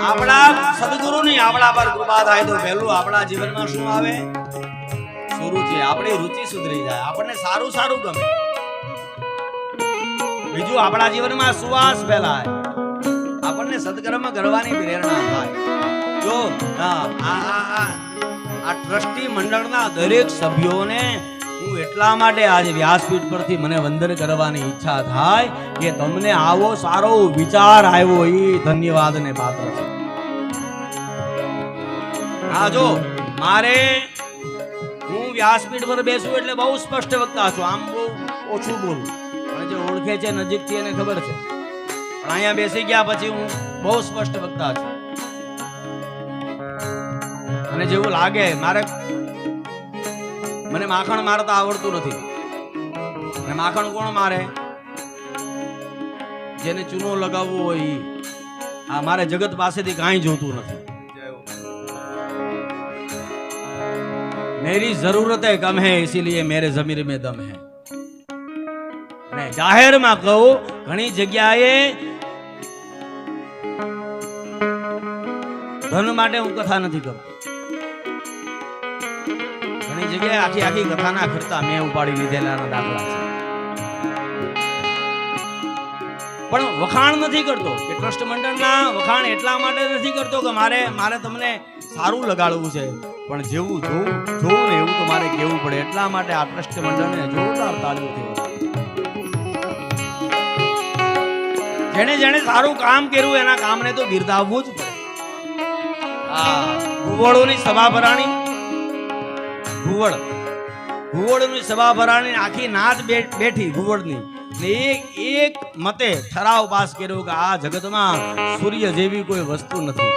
આપણા સદગુરુની આપણા પર કૃપા થાય તો પહેલું આપણા જીવનમાં શું આવે? સુરુચિ. આપણી રુચિ સુધરી જાય, આપણને સારું સારું ગમે. બીજું આપણા જીવનમાં સુવાસ ફેલાય, આપણને સત્કર્મ કરવાની પ્રેરણા થાય. જો આ ટ્રસ્ટી મંડળના દરેક સભ્યોને હું એટલા માટે આજે વ્યાસપીઠ પરથી મને વંદન કરવાની ઈચ્છા થાય કે તમને આવો સારો વિચાર આવ્યો એ ધન્યવાદને પાત્ર છે. હા, જો મારે હું વ્યાસપીઠ પર બેસું એટલે બહુ સ્પષ્ટ વક્તા છું, આમ બહુ ઓછું બોલું, અને જે ઓળખે છે નજીકથી એને ખબર છે. પણ અહીંયા બેસી ગયા પછી હું બહુ સ્પષ્ટ વક્તા છું. અને જેવું લાગે મને માખણ મારતા આવડતું નથી. અને માખણ કોણ મારે? જેને ચૂનો લગાવવો હોય ઈ. આ મારે જગત પાસેથી કાંઈ જોતું નથી. मेरी जरूरतें कम है इसीलिए मेरे जमीर में दम है. ने जाहिर में कहूं, घणी जग्याए धन माटे हूँ कथा नहीं करतो. घणी जग्याए आखी आखी कथाना खर्चा मैं उपाड़ी लीधेलाना दाखला छे. पण वखाण नहीं करतो कि ट्रस्ट मंडळना वखाण एटला माटे नहीं करतो कि मारे तमने सारू लगाड़વું છે, પણ જેવું જોવું ને એવું તો મારે કેવું પડે. એટલા માટે આ ટ્રસ્ટ મંડળને જોરદાર તાળીઓથી જેણે જેણે સારું કામ કર્યું એના કામને તો બિરદાવવું જ પડે. આ ભુવડોની સભા ભરાણી, ભુવડોની સભા ભરાણી આખી નાચ બેઠી ભુવડની ને એક મતે ઠરાવ પાસ કર્યો કે આ જગતમાં સૂર્ય જેવી કોઈ વસ્તુ નથી.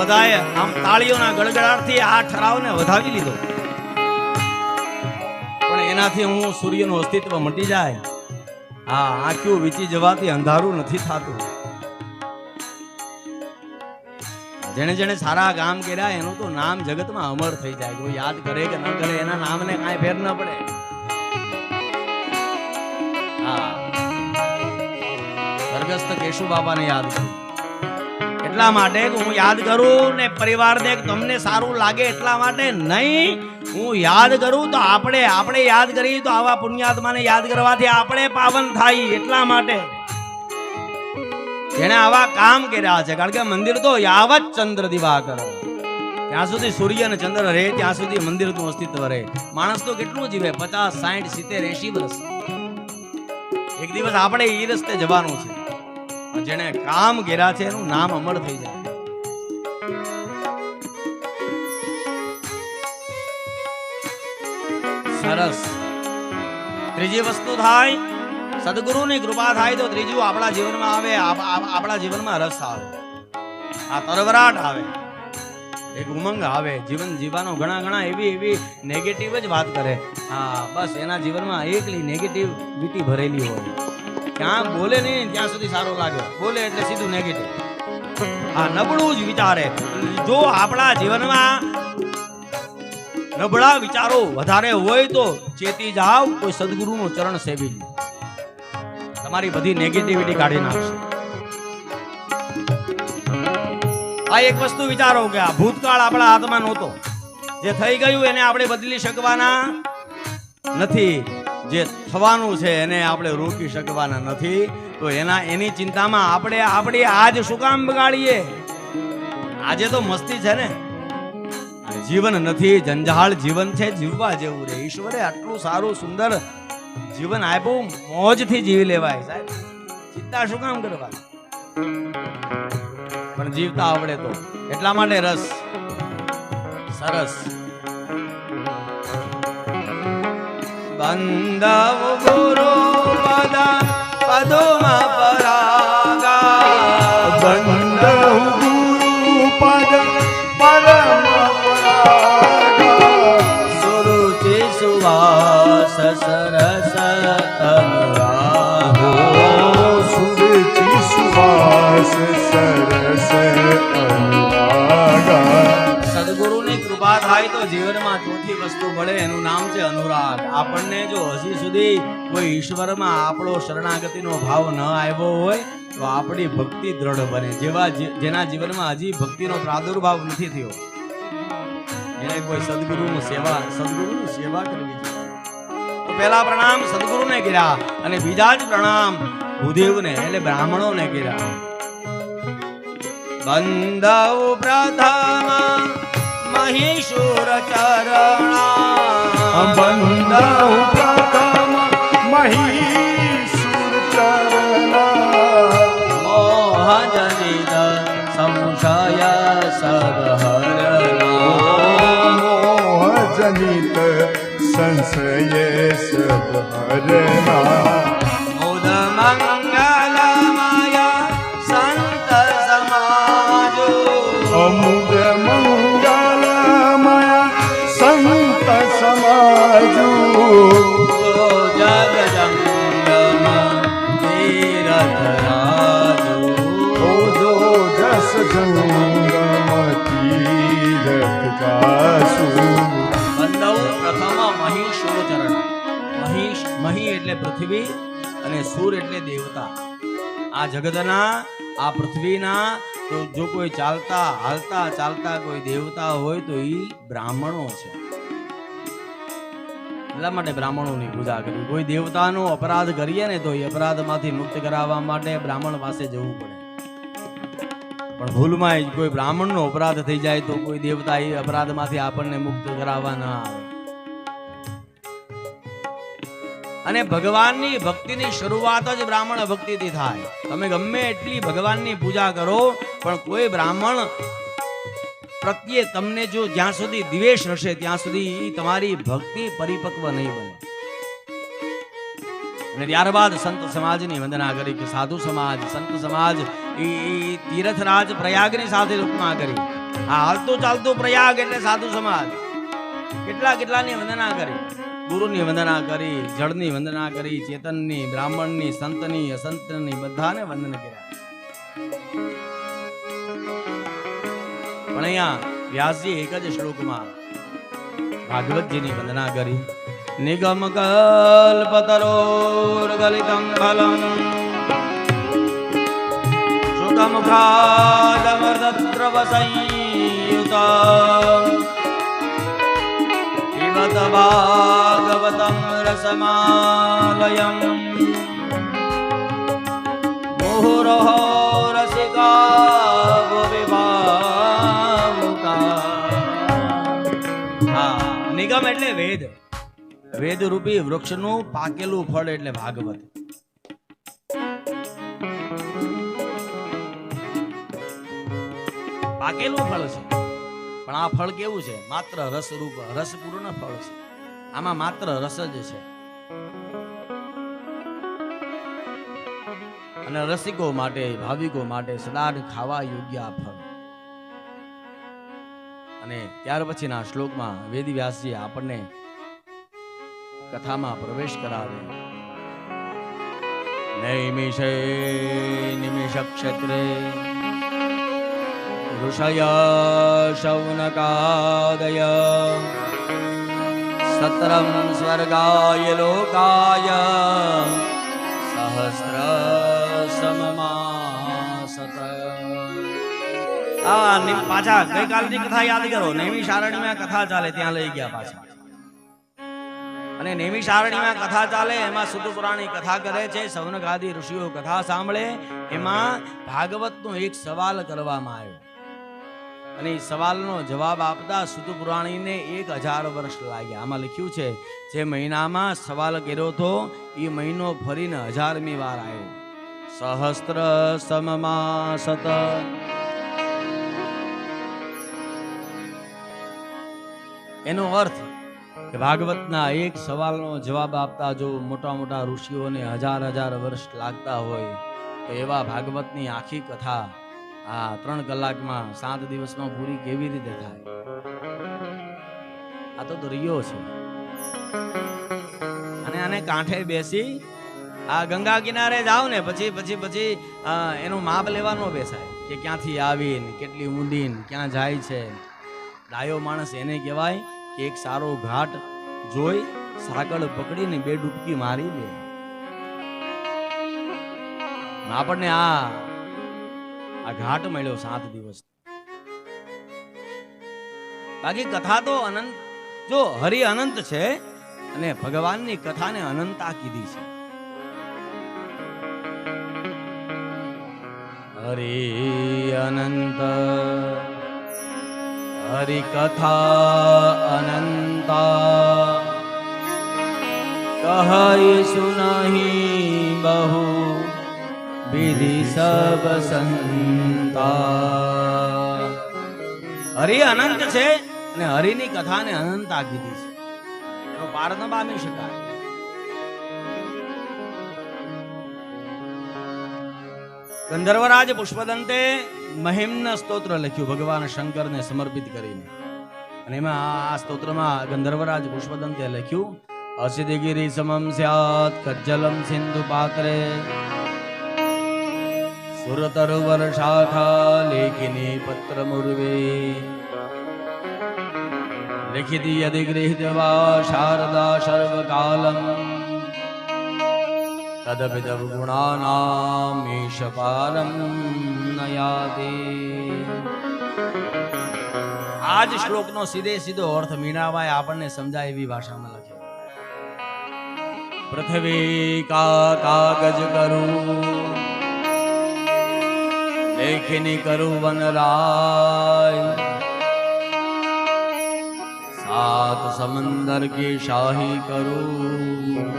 બધાએ આમ તાળીઓના ગડગડાટથી આ ઠરાવને વધાવી લીધો. પણ એનાથી હું સૂર્યનું અસ્તિત્વ મટી જાય, હા, આંખ્યું વીચી જવાથી અંધારું નથી થતું. જેણે જેણે સારા કામ કર્યા એનું તો નામ જગતમાં અમર થઈ જાય. કોઈ યાદ કરે કે ન કરે એના નામને કાંઈ ફેર ન પડે. હા, સ્વર્ગસ્થ કેશુ બાપાને યાદ કરું. એટલા માટે હું યાદ કરું ને પરિવારને તમને સારું લાગે એટલા માટે નહીં. હું યાદ કરું તો આપણે યાદ કરીએ તો આવા પુણ્યાત્માને યાદ કરવાથી આપણે પાવન થાય. એટલા માટે જેણે આવા કામ કર્યા છે. કારણ કે મંદિર તો યાવત ચંદ્ર દિવાકર, ત્યાં સુધી સૂર્ય અને ચંદ્ર રહે ત્યાં સુધી મંદિરનું અસ્તિત્વ રહે. માણસ તો કેટલું જીવે? 50, 60, 70, 80 વર્ષ. એક દિવસ આપણે એ રસ્તે જવાનું છે. જેને કામ કર્યા છે એનું નામ અમર થઈ જાય. સરસ. ત્રીજી વસ્તુ થાય, સદગુરુની કૃપા થાય તો ત્રીજું આપણા જીવનમાં આવે, આપણા જીવનમાં રસ આવે, આ તરવરાટ આવે, એક ઉમંગ આવે. જીવન જીવવાનો ઘણા એવી નેગેટિવ જ વાત કરે. હા, બસ એના જીવનમાં એકલી નેગેટિવિટી ભરેલી હોય. ક્યાં બોલે નહીં ત્યાં સુધી સારું લાગે, બોલે એટલે સીધું નેગેટિવ. આ નબળું જ વિચારે. જો આપણા જીવનમાં નબળા વિચારો વધારે હોય તો ચેતી જાવ, કોઈ સદગુરુનું ચરણ સેવી લો, તમારી બધી નેગેટિવિટી કાઢી નાખશે. આ એક વસ્તુ વિચારો કે આ ભૂતકાળ આપણા હાથમાં નહોતો. જે થઈ ગયું એને આપણે બદલી શકવાના નથી, જે થવાનું છે એને આપણે રોકી શકવાના નથી. તો એની ચિંતામાં આપણે આજ શું કામ બગાડીએ? આજે તો મસ્તી છે ને, જીવન નથી, જંજાળ જીવન છે, જીવવા જેવું રે. ઈશ્વરે આટલું સારું સુંદર જીવન આપ્યું, મોજથી જીવી લેવાય સાહેબ. ચિંતા શું કામ કરવા? પણ જીવતા આવડે તો. એટલા માટે રસ. સરસ. બંધવ ગુરુ પદ પદુમ પરાગા બંધુ ગુરુ પદ પરમ પરાગા સુરુચિ સુવાસ સરસ અનુરાગો સુરુચિ સુવાસ સરસ અનુરાગા. સદગુરુની કૃપા થાય તો જીવનમાં ચોથી વસ્તુ મળે, એનું નામ છે અનુરાગ. આપણને જો હજી સુધી કોઈ ઈશ્વરમાં આપણો શરણાગતિનો ભાવ ન આવ્યો હોય તો આપણી ભક્તિ દ્રઢ બને. જેના જીવનમાં હજી ભક્તિનો પ્રાદુર્ભાવ નથી થયો એને કોઈ સદગુરુની સેવા કરવી જોઈએ. તો પહેલા પ્રણામ સદગુરુને કર્યા અને બીજા જ પ્રણામ ભૂદેવને એટલે બ્રાહ્મણોને કર્યા. બંધવ પ્રથમ મહીશુર ચરણા બંધુ પ્રથમ મહીસુર ચરણા મોહ જનિત સંશય સબ હરના મોહ જનિત સંશય સબ હરના મુદ મંગલમય સંત સમાજો અમુદ મંગલમય સંત સમાજુ જગ જંગમ તીરથ રાજુ ઓજો જસ જંગમ તીરથ જાસુ. બંધવ પ્રથમ મહીશુર ચરણ. મહી એટલે પૃથ્વી અને સુર એટલે દેવતા. આ જગતના આ પૃથ્વીના તો જો કોઈ ચાલતા કોઈ દેવતા હોય તો એ બ્રાહ્મણો છે. એટલા માટે બ્રાહ્મણોની પૂજા કરવી. કોઈ દેવતાનો અપરાધ કરીએ ને તો એ અપરાધમાંથી મુક્ત કરાવવા માટે બ્રાહ્મણ પાસે જવું પડે. પણ ભૂલમાં કોઈ બ્રાહ્મણનો અપરાધ થઈ જાય તો કોઈ દેવતા એ અપરાધમાંથી આપણને મુક્ત કરાવવા ન આવે. અને ભગવાનની ભક્તિની શરૂઆત જ બ્રાહ્મણ ભક્તિથી થાય. તમે ગમે એટલી ભગવાનની પૂજા કરો પણ કોઈ બ્રાહ્મણ પ્રત્યે તમને જો જ્યાં સુધી દ્વેષ હશે ત્યાં સુધી તમારી ભક્તિ પરિપક્વ નહીં બને. અને ત્યારબાદ સંત સમાજની વંદના કરી કે સાધુ સમાજ સંત સમાજ એ તીર્થરાજ પ્રયાગની સાથે ઉપમા કરી. આ હાલતું ચાલતું પ્રયાગ એટલે સાધુ સમાજ. કેટલાની વંદના કરી. ગુરુની વંદના કરી, જળની વંદના કરી, ચેતનની, બ્રાહ્મણની, સંતની, અસંતની, બધાને વંદન કર્યા. પણ અહીંયા વ્યાસજી એક જ શ્લોકમાં ભાગવતજીની વંદના કરી. નિગમ કલ્પતરોર ગલિતમ ફલમ શુકમુખાદમૃતદ્રવ સંયુતમ पिबत भागवतं रसमालयं मुहुरहो रसिका विभावुका. હા, નિગમ એટલે વેદ. વેદ રૂપી વૃક્ષનું પાકેલું ફળ એટલે ભાગવત. પાકેલું ફળ છે પણ આ ફળ કેવું છે? માત્ર રસરૂપ રસપૂર્ણ ફળ છે. આમાં માત્ર રસ જ છે. અને રસિકો માટે ભાવિકો માટે સદા ખાવા યોગ્ય આ ફળ. અને ત્યાર પછીના શ્લોકમાં વેદી વ્યાસજી આપણને કથામાં પ્રવેશ કરાવે. નૈમિષે નિમિષ ક્ષેત્રે ઋષય શૌનકાદય સત્રમ સ્વર્ગાય લોકાય સહસ્ર સમમાસત. પાછા ગઈકાલની કથા યાદ કરો. નૈમિષારણ્યમાં કથા ચાલે ત્યાં લઈ ગયા પાછા. અને નૈમિષારણ્યમાં કથા ચાલે એમાં સુત પુરાણી કથા કરે છે. શૌનક આદિ ઋષિઓ કથા સાંભળે. એમાં ભાગવતનો એક સવાલ કરવામાં આવ્યો અને એ સવાલનો જવાબ આપતા સુત પુરાણીને 1000 વર્ષ લાગ્યા. આમાં લખ્યું છે જે મહિનામાં સવાલ કર્યો હતો એ મહિનો ફરીને 1000મી વાર આવ્યો. સહસ્ત્ર સમમાસત. એનો અર્થ કે ભાગવતના એક સવાલનો જવાબ આપતા જો મોટા મોટા ઋષિઓને હજાર હજાર વર્ષ લાગતા હોય તો એવા ભાગવતની આખી કથા આ 3 કલાકમાં 7 દિવસમાં પૂરી કેવી રીતે થાય? આ તો દરિયો છે અને આને કાંઠે બેસી આ ગંગા કિનારે જાવ ને પછી એનું માપ લેવા ન બેસાય કે ક્યાંથી આવીને કેટલી ઊંડી ક્યાં જાય છે. ડાયો માણસ એને કહેવાય કે એક સારો ઘાટ જોઈ સાકળ પકડીને 2 ડૂબકી મારી લે. આપણને આ ઘાટ મળ્યો 7 દિવસ. બાકી કથા તો અનંત, જો હરિ અનંત છે અને ભગવાનની કથાને અનંતા કીધી છે. હરિ અનંત હરિ કથા અનંતા કહી સુનહી બહુ વિધિ સબ સંતા. હરિ અનંત છે અને હરિની કથાને અનંતા કીધી છે. એનો પાર ન પામી શકાય. ગંધર્વરાજ પુષ્પદંતે મહિમ્ન સ્તોત્ર લખ્યું ભગવાન શંકરને સમર્પિત કરીને. અને એમાં આ સ્તોત્રમાં ગંધર્વરાજ પુષ્પદંતે લખ્યું અસિદ્ધગિરિ સમમ સ્યાત કજ્જલમ સિંધુ પાત્રે સુરતરુવર શાખા લેખિની પત્ર મુર્વે લિખિતિ યદિ ગૃહ્યવા શારદા સર્વકાલમ તદપિતવ ગુણાનામ ઈશપારમ નયાતિ. આ જ શ્લોકનો સીધો અર્થ મીરાબાઈ આપણને સમજાય એવી ભાષામાં લખ્યો. પૃથ્વી કા કાગજ કરું લેખિની કરું વનરાય સાત સમંદર કી શાહી કરું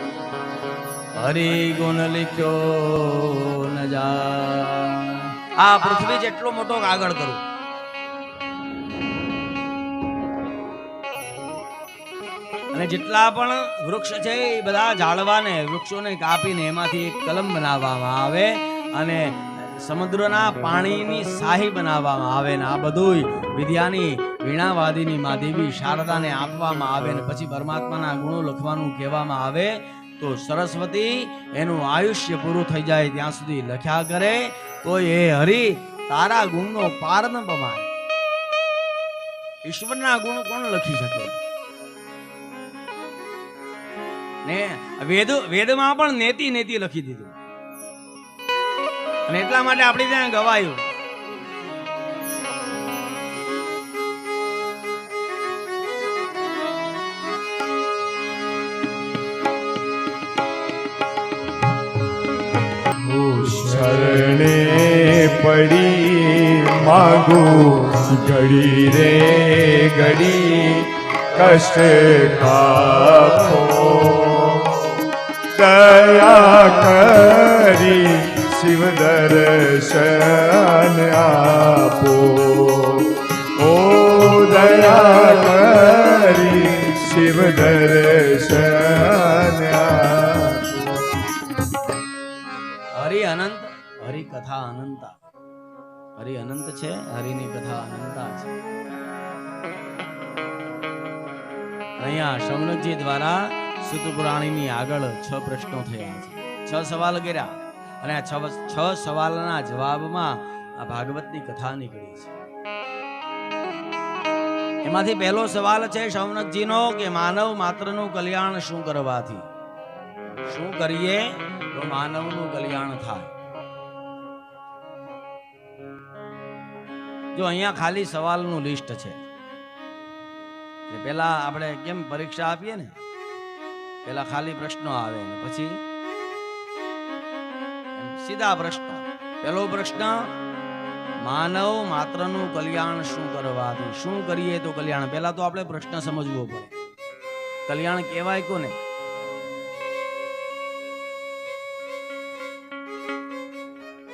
હરિ ગુણ લિખ્યો ન જા. આ પૃથ્વી જેટલો મોટો કાગળ કરું અને જેટલા પણ વૃક્ષ છે એ બધા ઝાડવાને વૃક્ષોને કાપીને એમાંથી એક કલમ બનાવવામાં આવે અને સમુદ્રના પાણીની શાહી બનાવવામાં આવે ને આ બધું વિદ્યાની વીણાવાદીની મહાદેવી શારદાને આપવામાં આવે ને પછી પરમાત્માના ગુણો લખવાનું કહેવામાં આવે તો સરસ્વતી એનું આયુષ્ય પૂરું થઈ જાય ત્યાં સુધી લખ્યા કરે તો એ હરિ તારા ગુણનો પાર ન પમાય. ઈશ્વરના ગુણ કોણ લખી શકે? ને વેદમાં પણ નેતિ લખી દીધું અને એટલા માટે આપણે ત્યાં ગવાયું શરણે પડી માગો ઘડી રે ઘડી કષ્ટ કાપો દયા કરી શિવ દર્શન આપો. ઓ દયા કરી શિવ દર્શન આપો. હરિ અનંત હરિ કથા અનંતા. હરિ અનંત છે, હરિની કથા અનંતા છે. અહીંયા શૌનકજી દ્વારા સૂત પુરાણીની આગળ 6 પ્રશ્નો થયા છે. 6 સવાલ કર્યા અને આ 6 સવાલના જવાબમાં આ ભાગવતની કથા નીકળી છે. એમાંથી પહેલો સવાલ છે શૌનકજીનો કે માનવ માત્રનું કલ્યાણ શું કરવાથી? શું કરીએ તો માનવનું કલ્યાણ થાય? જો અહીંયા ખાલી સવાલનું લિસ્ટ છે. પેલા આપણે કેમ પરીક્ષા આપીએ ને, પેલા ખાલી પ્રશ્નો આવે ને પછી સીધા પ્રશ્ન. પહેલો પ્રશ્ન, માનવ માત્રનું કલ્યાણ શું કરવાથી? શું કરીએ તો કલ્યાણ? પહેલા તો આપણે પ્રશ્ન સમજવો પડે. કલ્યાણ કહેવાય કોને?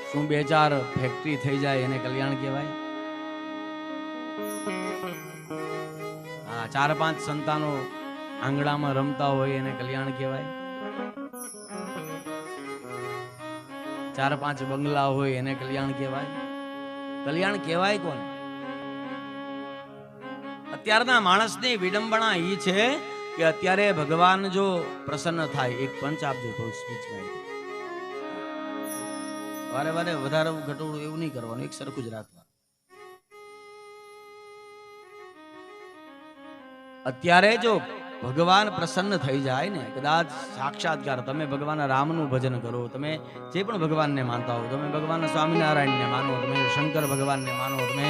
શું 2-4 ફેક્ટરી થઈ જાય એને કલ્યાણ કહેવાય? 4-5 સંતાનો આંગણામાં રમતા હોય એને કલ્યાણ કહેવાય. 4-5 બંગલા હોય એને કલ્યાણ કહેવાય. કલ્યાણ કહેવાય કોને? અત્યારના માણસની વિડંબના એ છે કે અત્યારે ભગવાન જો પ્રસન્ન થાય, એક પંચ આપજો તો સ્પીચમાં વારે વારે વધારે ઘટોડું એવું નહીં કરવાનું, એક સરખું જ રાખવાનું. અત્યારે જો ભગવાન પ્રસન્ન થઈ જાય ને, કદાચ સાક્ષાત્કાર, તમે ભગવાન રામનું ભજન કરો, તમે જે પણ ભગવાનને માનતા હો, તમે ભગવાન સ્વામિનારાયણને માનો, તમે શંકર ભગવાનને માનો, તમે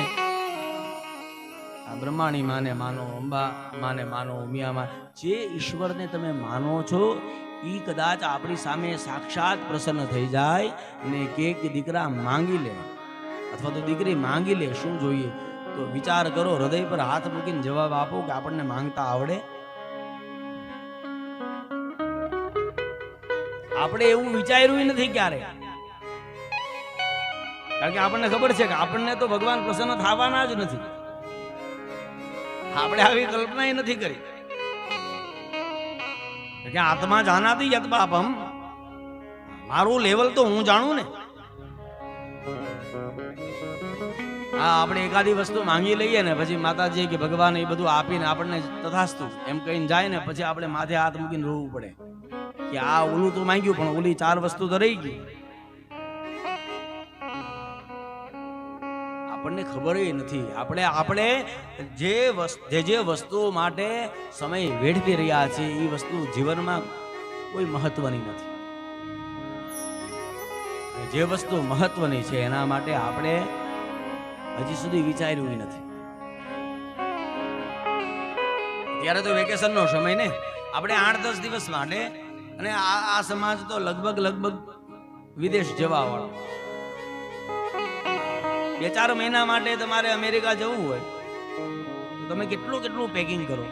બ્રહ્માણી માને માનો, અંબા માને માનો, ઉમિયા માં, જે ઈશ્વરને તમે માનો છો એ કદાચ આપણી સામે સાક્ષાત પ્રસન્ન થઈ જાય ને કે દીકરા માંગી લે અથવા તો દીકરી માંગી લે, શું જોઈએ? તો વિચાર કરો, હૃદય પર હાથ મૂકીને જવાબ આપો કે આપણને માંગતા આવડે? આપણે એવું વિચાર્યું નથી ક્યારે, કારણ કે આપણને ખબર છે કે આપણને તો ભગવાન પ્રસન્ન થવાના જ નથી. આપણે આવી કલ્પના નથી કરી કે આત્મા જાનાતી યત્પાપમ, મારું લેવલ તો હું જાણું ને. હા, આપણે એકાદી વસ્તુ માંગી લઈએ ને પછી માતાજી કે ભગવાન એ બધું આપીને આપણને તથાસ્તુ એમ કહીને જાય ને પછી આપણે માથે હાથ મૂકીને રોવું પડે કે આ ઓલું તો માંગ્યું પણ ઓલી 4 વસ્તુ તો રહી ગઈ. આપણને ખબર નથી. આપણે જે વસ્તુઓ માટે સમય વેડફી રહ્યા છે એ વસ્તુ જીવનમાં કોઈ મહત્વની નથી. જે વસ્તુ મહત્વની છે એના માટે આપણે હજી સુધી વિચાર્યું નથી. ત્યારે તો વેકેશનનો સમય ને, આપણે 8-10 દિવસ માટે, અને આ સમાજ તો લગભગ વિદેશ જવા વાળો. 2-4 મહિના માટે તમારે અમેરિકા જવું હોય તો તમે કેટલું પેકિંગ કરો,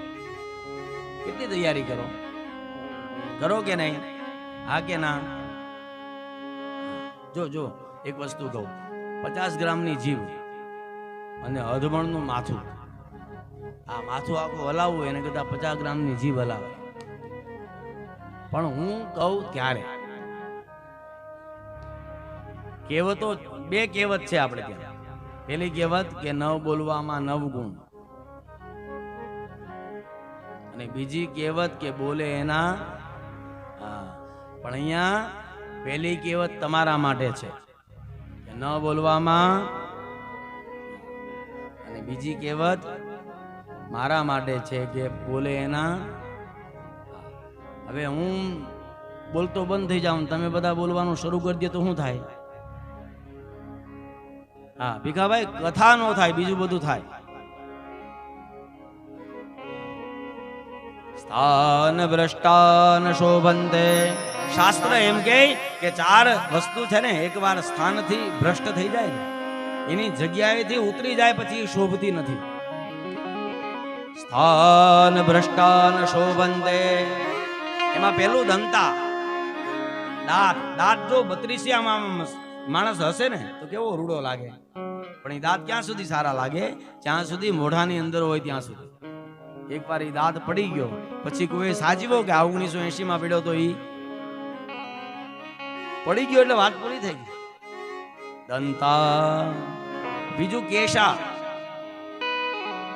કેટલી તૈયારી કરો કે નહીં? હા કે ના? જો એક વસ્તુ કહું, 50 ગ્રામની જીભ અને અધમણનું માથું, આ માથું આખું હલાવવું એને કરતા 50 ગ્રામની જીભ હલાવે. પણ હું કહું ત્યારે કહેવતો, 2 કહેવત છે આપણે ત્યાં. પેલી કહેવત કે ન બોલવામાં 9 ગુણ, અને બીજી કહેવત કે બોલે એના. પણ અહીંયા પેલી કહેવત તમારા માટે છે કે ન બોલવામાં, અને બીજી કહેવત મારા માટે છે કે બોલે એના. હવે હું બોલતો બંધ થઈ જાઉં, તમે બધા બોલવાનું શરૂ કરી દે તો શું થાય? હા ભીખાભાઈ, કથા નો થાય, બીજું બધું થાય. સ્થાન ભ્રષ્ટાન શોભંતે, શાસ્ત્ર એમ કહે કે 4 વસ્તુ છે ને, એકવાર સ્થાનથી ભ્રષ્ટ થઈ જાય ને, એની જગ્યાએથી ઉતરી જાય પછી શોભતી નથી. સ્થાન ભ્રષ્ટાન શોભંતે, એમાં પેલું દંતા, દાંત જો 32 માણસ હશે ને તો કેવો રૂડો લાગે, પણ એ દાંત ક્યાં સુધી સારા લાગે? જ્યાં સુધી મોઢાની અંદર હોય ત્યાં સુધી. એકવાર એ દાંત પડી ગયો પછી કોઈ સાચવો કે 1980 માં પડ્યો તો એ પડી ગયો એટલે વાત પૂરી થઈ ગઈ. દંતા. બીજું કેશા,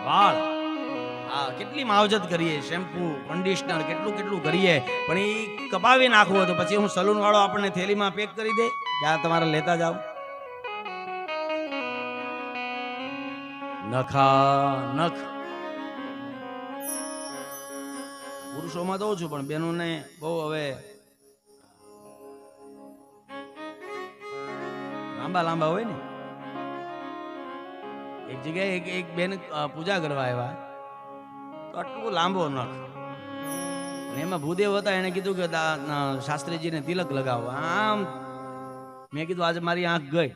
વાળ. હા, કેટલી માવજત કરીએ, શેમ્પુ, કન્ડિશનર, કેટલું કરીએ, પણ એ કપાવી નાખવું તો પછી હું સલૂન વાળો આપણને થેલીમાં પેક કરી દે કે આ તમારે લેતા જાઓ. નખ પુરુષોમાં દઉં છું પણ બહેનોને બહુ હવે લાંબા હોય ને. એક જગ્યાએ એક બેન પૂજા કરવા આવ્યા તો આટલું લાંબો નખ, અને એમાં ભૂદેવ હતા, એને કીધું કે શાસ્ત્રીજીને તિલક લગાવો. આમ મેં કીધું આજે મારી આંખ ગઈ.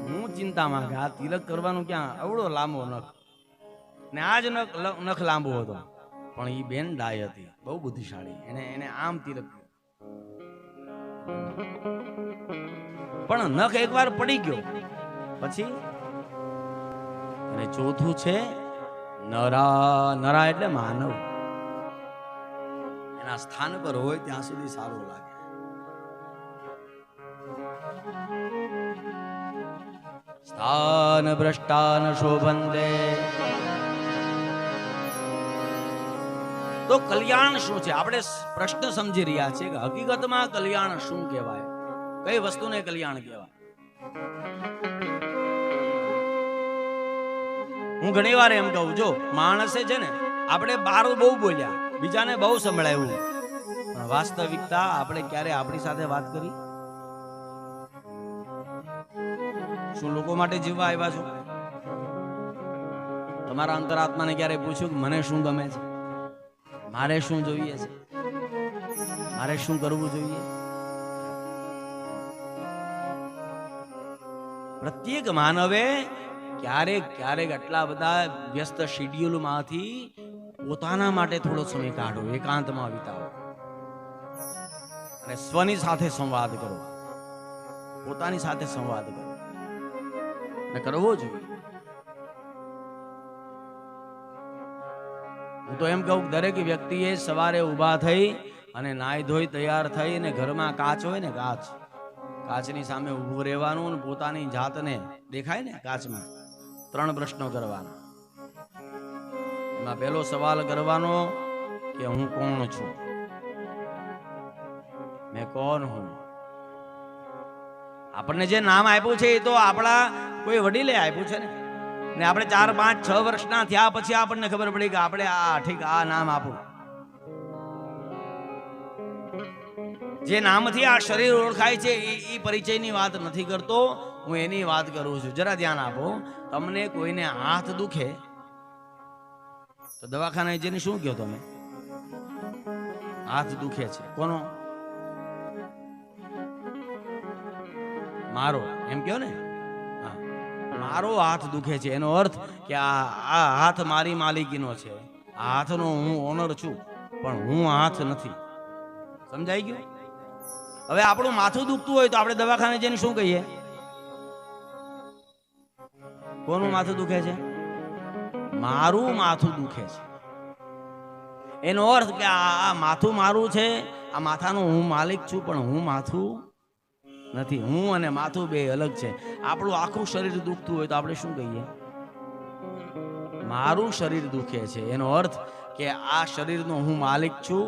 હું ચિંતામાં કે આ તિલક કરવાનું ક્યાં, આવડો લાંબો નખ, ને આ જ નખ લાંબો હતો. પણ એ બેન ડાય હતી, બહુ બુદ્ધિશાળી, એને આમ તિલક. પણ નખ એકવાર પડી ગયો પછી. અને ચોથું છે નરા એટલે માનવ. એના સ્થાન પર હોય ત્યાં સુધી સારું લાગે. સ્થાન ભ્રષ્ટાન શોભંતે. તો કલ્યાણ શું છે? આપણે પ્રશ્ન સમજી રહ્યા છીએ કે હકીકતમાં કલ્યાણ શું કહેવાય, કઈ વસ્તુને કલ્યાણ કહેવાય. હું ઘણી વાર એમ કહું, જો માણસે છે ને, આપણે બહાર બહુ બોલ્યા, બીજાને બહુ સંભળાયું, પણ વાસ્તવિકતા આપણે ક્યારે આપણી સાથે વાત કરી? શું લોકો માટે જીવવા આવ્યા છો? તમારા અંતરાત્માને ક્યારે પૂછ્યું કે મને શું ગમે છે, મારે શું જોઈએ છે, મારે શું કરવું જોઈએ? પ્રત્યેક માનવે ક્યારેક ક્યારેક આટલા બધા વ્યસ્ત શેડ્યુલમાંથી પોતાના માટે થોડો સમય કાઢો, એકાંતમાં વિતાવો અને સ્વની સાથે સંવાદ કરો, પોતાની સાથે સંવાદ કરો અને કરવો જોઈએ. હું તો એમ કહું, દરેક વ્યક્તિએ સવારે ઊભા થઈ અને નાઈ ધોઈ તૈયાર થઈ અને ઘરમાં કાચ હોય ને, કાચની સામે ઊભું રહેવાનું અને પોતાની જાતને દેખાય ને કાચમાં 3 પ્રશ્નો કરવાના. એમાં પહેલો સવાલ કરવાનો કે હું કોણ છું, મેં કોણ હું. આપણને જે નામ આપ્યું છે એ તો આપણા કોઈ વડીલે આપ્યું છે ને આપણે 4, 5, 6 વર્ષના થયા પછી આપણને ખબર પડી કે આપણે ઠીક આ નામ આપું. જે નામથી આ શરીર ઓળખાય છે એ પરિચયની વાત નથી કરતો, હું એની વાત કરું છું. જરા ધ્યાન આપો. તમને કોઈને હાથ દુખે તો દવાખાને જઈને શું કહો તમે? હાથ દુખે છે, કોનો? મારો, એમ કહો ને. હા, મારો હાથ દુખે છે, એનો અર્થ કે આ હાથ મારી માલિકીનો છે, આ હાથનો હું ઓનર છું, પણ હું હાથ નથી. સમજાઈ ગયું? હવે આપણું માથું દુખતું હોય તો આપણે દવાખાને જઈને શું કહીએ? કોનું માથું દુખે છે? મારું માથું દુખે છે. એનો અર્થ કે આ માથું મારું છે, આ માથાનો હું માલિક છું, પણ હું માથું નથી. હું અને માથું બે અલગ છે. આપણું આખું શરીર દુખતું હોય તો આપણે શું કહીએ? મારું શરીર દુખે છે. એનો અર્થ કે આ શરીરનો હું માલિક છું,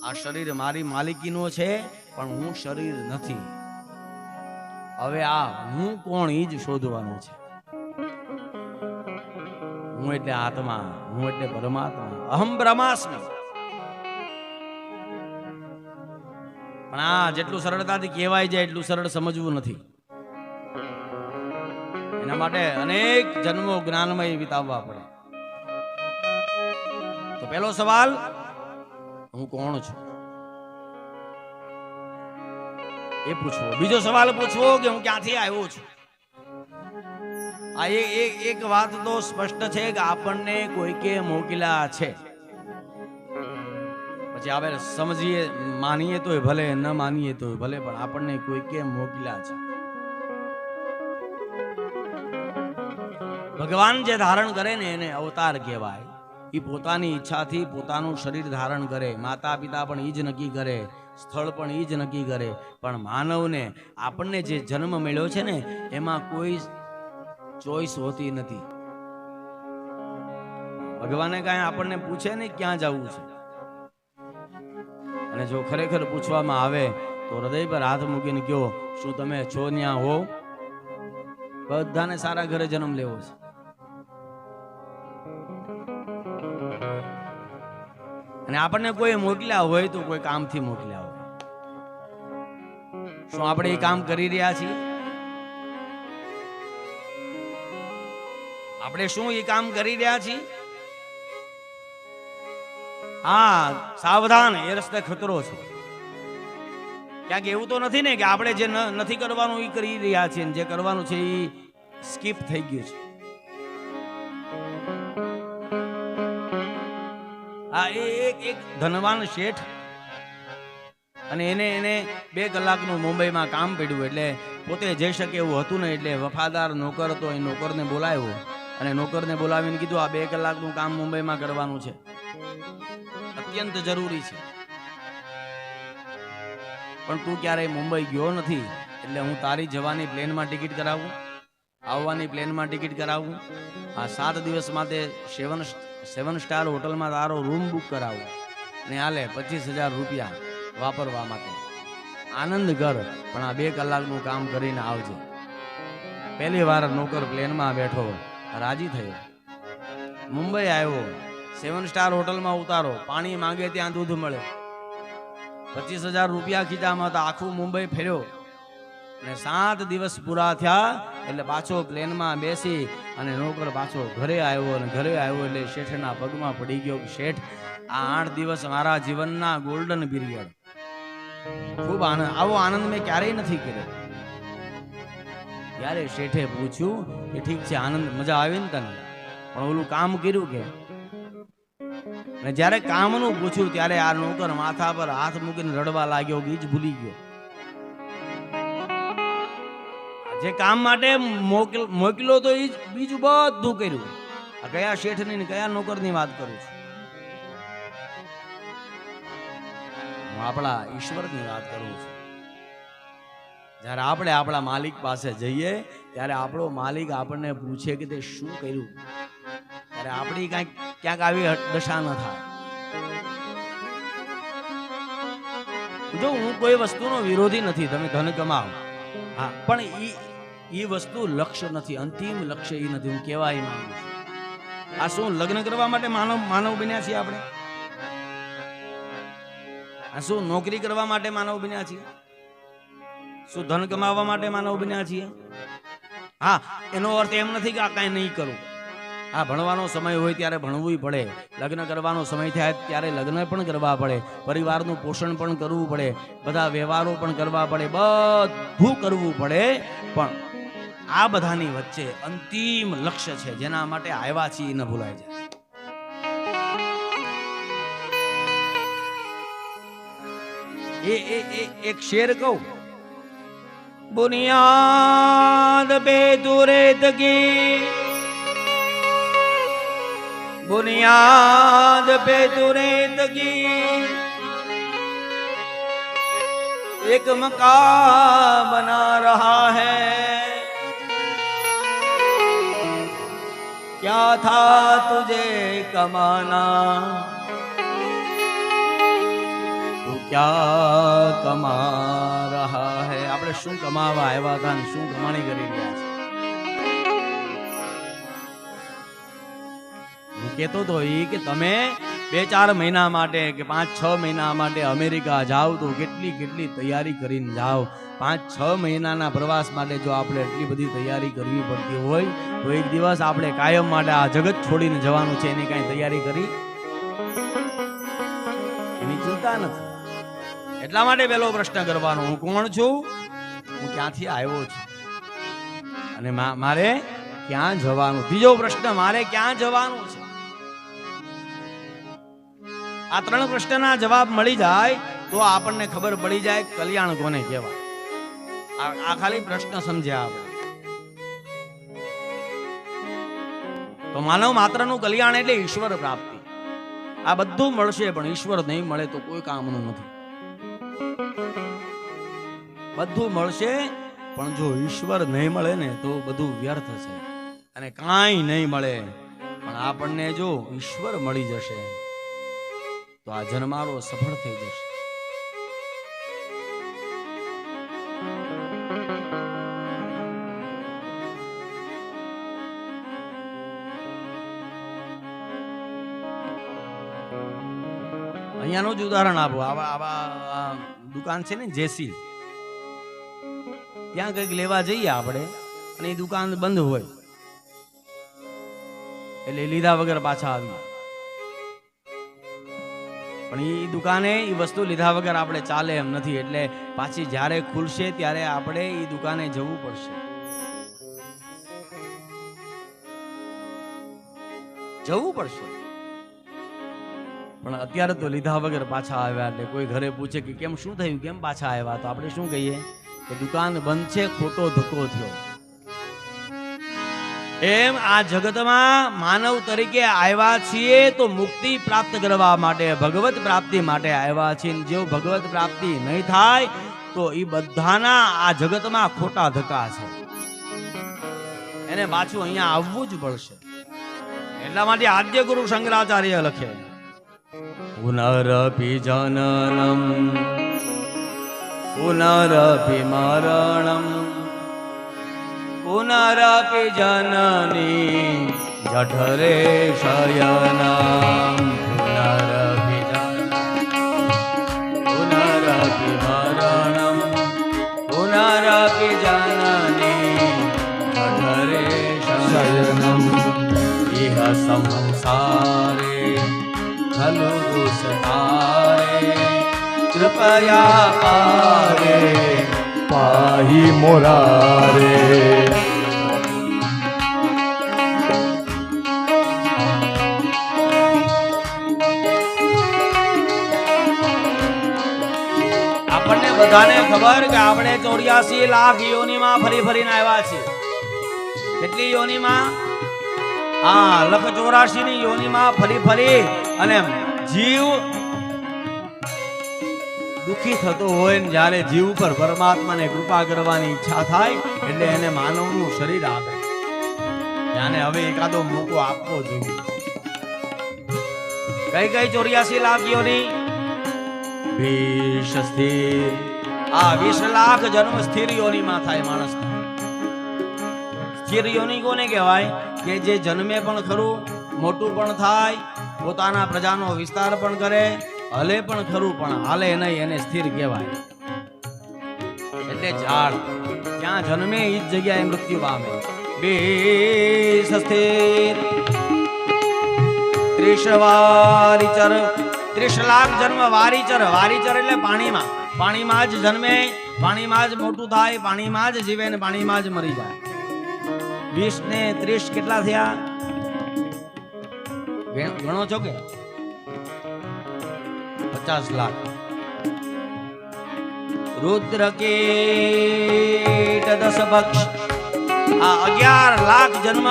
આ શરીર મારી માલિકીનો છે, પણ હું શરીર નથી. હવે આ હું કોણ એ જ શોધવાનું છે. હું એટલે આત્મા, હું એટલે પરમાત્મા, અહમ બ્રહ્માસ્મિ. પણ આ જેટલું સરળતાથી કહેવાય જાય એટલું સરળ સમજવું નથી. એના માટે અનેક જન્મો જ્ઞાનમય વિતાવવા પડે. તો પહેલો સવાલ, હું કોણ છું એ પૂછવો. બીજો સવાલ પૂછવો કે હું ક્યાંથી આવ્યો છું. આ એક વાત તો સ્પષ્ટ છે કે આપણને કોઈકે મોકલ્યા છે. પછી આપણે સમજીએ, માનીએ તોય ભલે, ન માનીએ તોય ભલે, પણ આપણને કોઈકે મોકલ્યા છે. ભગવાન જે ધારણ કરે ને એને અવતાર કહેવાય. એ પોતાની ઈચ્છાથી પોતાનું શરીર ધારણ કરે. માતા પિતા પણ એ જ નક્કી કરે, સ્થળ પણ એ જ નક્કી કરે. પણ માનવને આપણને જે જન્મ મળ્યો છે ને એમાં કોઈ ચોઈસ હોતી નથી. ભગવાને કાંઈ આપણને પૂછે નહીં ક્યાં જવું છે. અને જો ખરેખર પૂછવામાં આવે તો હૃદય પર હાથ મૂકીને કહો, શું તમે છો ન્યા હો? બધાને સારા ઘરે જન્મ લેવો છે. અને આપણને કોઈ મોકલ્યા હોય તો કોઈ કામથી મોકલ્યા હોય. શું આપણે એ કામ કરી રહ્યા છીએ? આપણે શું એ કામ કરી રહ્યા છીએ? હા, સાવધાન, એ રસ્તે ખતરો છે. ક્યાંક એવું તો નથી ને કે આપણે જે નથી કરવાનું એ કરી રહ્યા છીએ, જે કરવાનું છે એ સ્કીપ થઈ ગયું છે. આ એક ધનવાન શેઠ, અને એને 2 કલાકનું મુંબઈમાં કામ પડ્યું, એટલે પોતે જઈ શકે એવું હતું ને, એટલે વફાદાર નોકર હતો, એ નોકરને બોલાવ્યો અને નોકરને બોલાવીને કીધું આ 2 કલાકનું કામ મુંબઈમાં કરવાનું છે, અત્યંત જરૂરી છે, પણ તું ક્યારેય મુંબઈ ગયો નથી એટલે હું તારી જવાની પ્લેનમાં ટિકિટ કરાવું, આવવાની પ્લેનમાં ટિકિટ કરાવું, આ 7 દિવસ માટે 7 સ્ટાર હોટલમાં તારો રૂમ બુક કરાવું અને હાલે 25,000 રૂપિયા વાપરવા માટે, આનંદ કર, પણ આ 2 કલાકનું કામ કરીને આવજે. પહેલી વાર નોકર પ્લેનમાં બેઠો, રાજી થયો, મુંબઈ આવ્યો, 7 સ્ટાર હોટલમાં ઉતારો, પાણી માંગે ત્યાં દૂધ મળે, 25,000 રૂપિયા ખીચામાં હતા, આખું મુંબઈ ફેર્યો અને 7 દિવસ પૂરા થયા એટલે પાછો પ્લેનમાં બેસી અને નોકર પાછો ઘરે આવ્યો અને ઘરે આવ્યો એટલે શેઠના પગમાં પડી ગયો કે શેઠ, આ 8 દિવસ મારા જીવનના ગોલ્ડન પીરિયડ, ખૂબ આનંદ, આવો આનંદ મેં ક્યારેય નથી કર્યો. ત્યારે શેઠે પૂછ્યું કે ઠીક છે, આનંદ મજા આવી ને તને, પણ ઓલું કામ કર્યું કે? અને જ્યારે કામનું પૂછ્યું ત્યારે આ નોકર માથા પર હાથ મૂકીને રડવા લાગ્યો, ગીજ ભૂલી ગયો. જે કામ માટે મોકલ્યો તો એ જ બીજું બધું કર્યું. આ કયા શેઠની ને કયા નોકરની વાત કરું છું? હું આપણા ઈશ્વરની વાત કરું છું. જ્યારે આપણે આપણા માલિક પાસે જઈએ ત્યારે આપણો માલિક આપણને પૂછે કે તે શું કર્યું, ત્યારે આપણી ક્યાંક આવી દશા ન થાય. જો હું કોઈ વસ્તુનો વિરોધી નથી, તમે ધન કમાવો, હા, પણ એ વસ્તુ લક્ષ્ય નથી, અંતિમ લક્ષ્ય એ નથી. હું કહેવા એ માંગુ છું, આ શું લગ્ન કરવા માટે માનવ બન્યા છીએ આપણે? આ શું નોકરી કરવા માટે માનવ બન્યા છીએ? શું ધન કમાવા માટે માનવ બન્યા છીએ? હા, એનો અર્થ એમ નથી કે આ કાંઈ નહીં કરું. હા, ભણવાનો સમય હોય ત્યારે ભણવું પડે, લગ્ન કરવાનો સમય થાય ત્યારે લગ્ન પણ કરવા પડે, પરિવારનું પોષણ પણ કરવું પડે, બધા વ્યવહારો પણ કરવા પડે, બધું કરવું પડે, પણ આ બધાની વચ્ચે અંતિમ લક્ષ્ય છે જેના માટે આવ્યા છીએ ન ભૂલાય જાય. એક શેર કહું, बुनियाद पे तुरेत की, बुनियाद पे तुरेत की, एक मकान बना रहा है, क्या था तुझे कमाना, तू क्या कमा रहा है? આપણે શું કમાવા આવ્યા હતા ને શું કમાણી કરી રહ્યા છે? હું કહેતો તો એ કે તમે 2-4 મહિના માટે કે 5-6 મહિના માટે અમેરિકા જાઓ તો કેટલી તૈયારી કરીને જાઓ. 5-6 મહિનાના પ્રવાસ માટે જો આપણે એટલી બધી તૈયારી કરવી પડતી હોય તો એક દિવસ આપણે કાયમ માટે આ જગત છોડીને જવાનું છે, એની કાંઈ તૈયારી કરી? એની ચિંતા નથી. એટલા માટે પહેલો પ્રશ્ન કરવાનો, હું કોણ છું, હું ક્યાંથી આવ્યો છું અને મારે ક્યાં જવાનું. બીજો પ્રશ્ન, મારે ક્યાં જવાનું છે. આ 3 પ્રશ્નના જવાબ મળી જાય તો આપણને ખબર પડી જાય કલ્યાણ કોને કહેવાય. આ ખાલી પ્રશ્ન સમજ્યા આપણે તો માનવ માત્રનું કલ્યાણ એટલે ઈશ્વર પ્રાપ્તિ. આ બધું મળશે પણ ઈશ્વર નહીં મળે તો કોઈ કામનું નથી. બધું મળશે પણ જો ઈશ્વર નહીં મળે ને તો બધું વ્યર્થ છે. અને કાંઈ નહીં મળે પણ આપણને જો ઈશ્વર મળી જશે તો આ જન્મારો સફળ થઈ જશે. અહીંયાનું જ ઉદાહરણ આપો. આવા દુકાન છે ને જેસી, ત્યાં કંઈક લેવા જઈએ આપણે અને એ દુકાન બંધ હોય એટલે લીધા વગર પાછા આવીએ. પણ એ દુકાને એ વસ્તુ લીધા વગર આપણે ચાલે એમ નથી, એટલે પાછી જ્યારે ખુલશે ત્યારે આપણે એ દુકાને જવું પડશે. પણ અત્યારે તો લીધા વગર પાછા આવ્યા એટલે કોઈ ઘરે પૂછે કે કેમ, શું થયું, કેમ પાછા આવ્યા, તો આપણે શું કહીએ કે દુકાન બંધ છે, ખોટો ધક્કો થયો. એમ આ જગતમાં માનવ તરીકે આવ્યા છીએ તો મુક્તિ પ્રાપ્ત કરવા માટે, ભગવત પ્રાપ્તિ માટે આવ્યા છીએ. જો ભગવત પ્રાપ્તિ નહીં થાય તો એ બધાના આ જગતમાં ખોટા ધક્કા છે. એને પાછું અહીંયા આવવું જ પડશે. એટલા માટે આદ્ય ગુરુ શંકરાચાર્ય લખે પુનરપી જનનમ પુનરપી મરણમ પુનરપી જનની જઠરે શયનમ પુનરપી પુનરપી મરણમ પુનરપી જનની જઠરે શયનમ ઇહ સંસારે ખલુ દુષતારે કૃપયા પારે પાહી મોરારે. આપણને બધાને ખબર કે આપણે 84 લાખ યોનીમાં ફરી ફરીને આવ્યા છીએ. કેટલી યોનીમાં? હા, 184 ની યોનીમાં ફરી ફરી અને જીવ દુખી થતો હોય ને જ્યારે જીવ ઉપર પરમાત્માને કૃપા કરવાની ઈચ્છા થાય એટલે એને માનવનું શરીર આપે. જાને હવે એકાદો મોકો આપવો જોઈએ. કઈ કઈ 84 લાખ યોની? 20 સ્થિર. આ 20 લાખ જન્મ સ્થિર યોનીમાં થાય માણસ. સ્થિર યોની કોને કહેવાય? કે જે જન્મે પણ ખરું, મોટું પણ થાય, પોતાના પ્રજાનો વિસ્તાર પણ કરે, હલે પણ ખરું પણ હાલે નહીં, એને સ્થિર કહેવાય. એટલે ઝાડ જ્યાં જન્મે એ જ જગ્યાએ મૃત્યુ પામે. 20 સ્થિર 30 વારીચર. 30 લાખ જન્મ વારીચર. વારીચર એટલે પાણીમાં. પાણીમાં જ જન્મે, પાણીમાં જ મોટું થાય, પાણીમાં જ જીવે ને પાણીમાં જ મરી જાય. 20 ને 30 કેટલા થયા? ગણો છો કે? 50 લાખ. રુદ્ર કીટ 10 પક્ષ. આ 11 લાખ જન્મ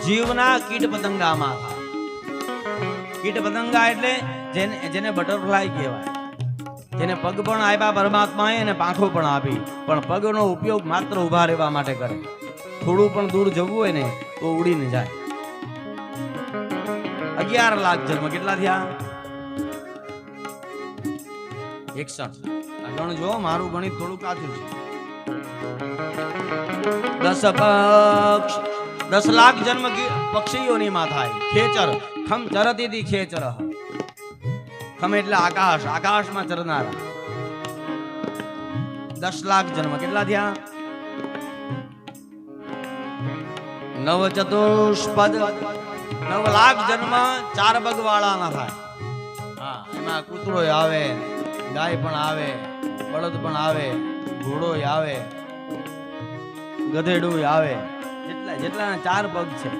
જીવના કીટ પતંગામાં થાય. કીટ પતંગા એટલે જેને બટરફ્લાય કહેવાય. જેને પગ પણ આપ્યા પરમાત્માએ અને પાંખો પણ આપી, પણ પગનો ઉપયોગ માત્ર ઊભા રહેવા માટે કરે. થોડું પણ દૂર જવું હોય ને તો ઉડીને જાય. 11 લાખ જન્મ કેટલા થયા? 61. આ ગણજો, મારું ગણિત થોડું કાચું છે. 10 પક્ષ. 10 લાખ જન્મ પક્ષીઓનીમાં થાય. ખેચર. ખમ ચરતીથી ખેચર. ખમ એટલે આકાશ, આકાશમાં ચરનારા. 10 લાખ જન્મ કેટલા થયા? 9 ચતુષ્પદ. 9 લાખ જન્મ 4 પગ વાળા ના થાય. હા, એમાં કૂતરો આવે, ગાય પણ આવે, બળદ પણ આવે, ઘોડો આવે, ગધેડું આવે. જેટલા 4 પગ છે.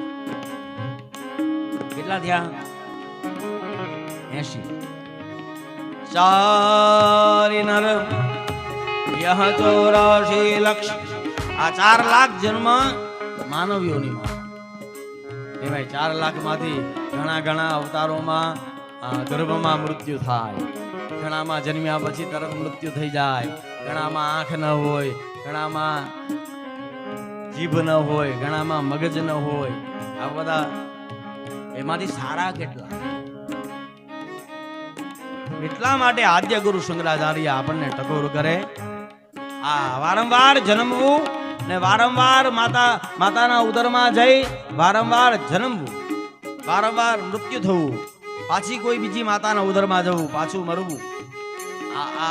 કેટલા થયા? 80. 4 નર યહ 84 લક્ષ. આ 4 લાખ જન્મ માનવ યોનિમાં. એમાં 4 લાખ માંથી ઘણા અવતારોમાં ગર્ભમાં મૃત્યુ થાય. ઘણામાં જન્મ્યા પછી તરત મૃત્યુ થઈ જાય. ઘણામાં આંખ ન હોય, ઘણામાં જીભ ન હોય, ઘણામાં મગજ ન હોય. આ બધા એમાંથી સારા કેટલા? એટલા માટે આદ્ય ગુરુ શંકરાચાર્ય આપણને ટકોર કરે. આ વારંવાર જન્મવું ને વારંવાર માતાના ઉદરમાં જઈ વારંવાર જન્મવું, વારંવાર મૃત્યુ થવું, પાછી કોઈ બીજી માતાના ઉદરમાં જવું, પાછું મરવું. આ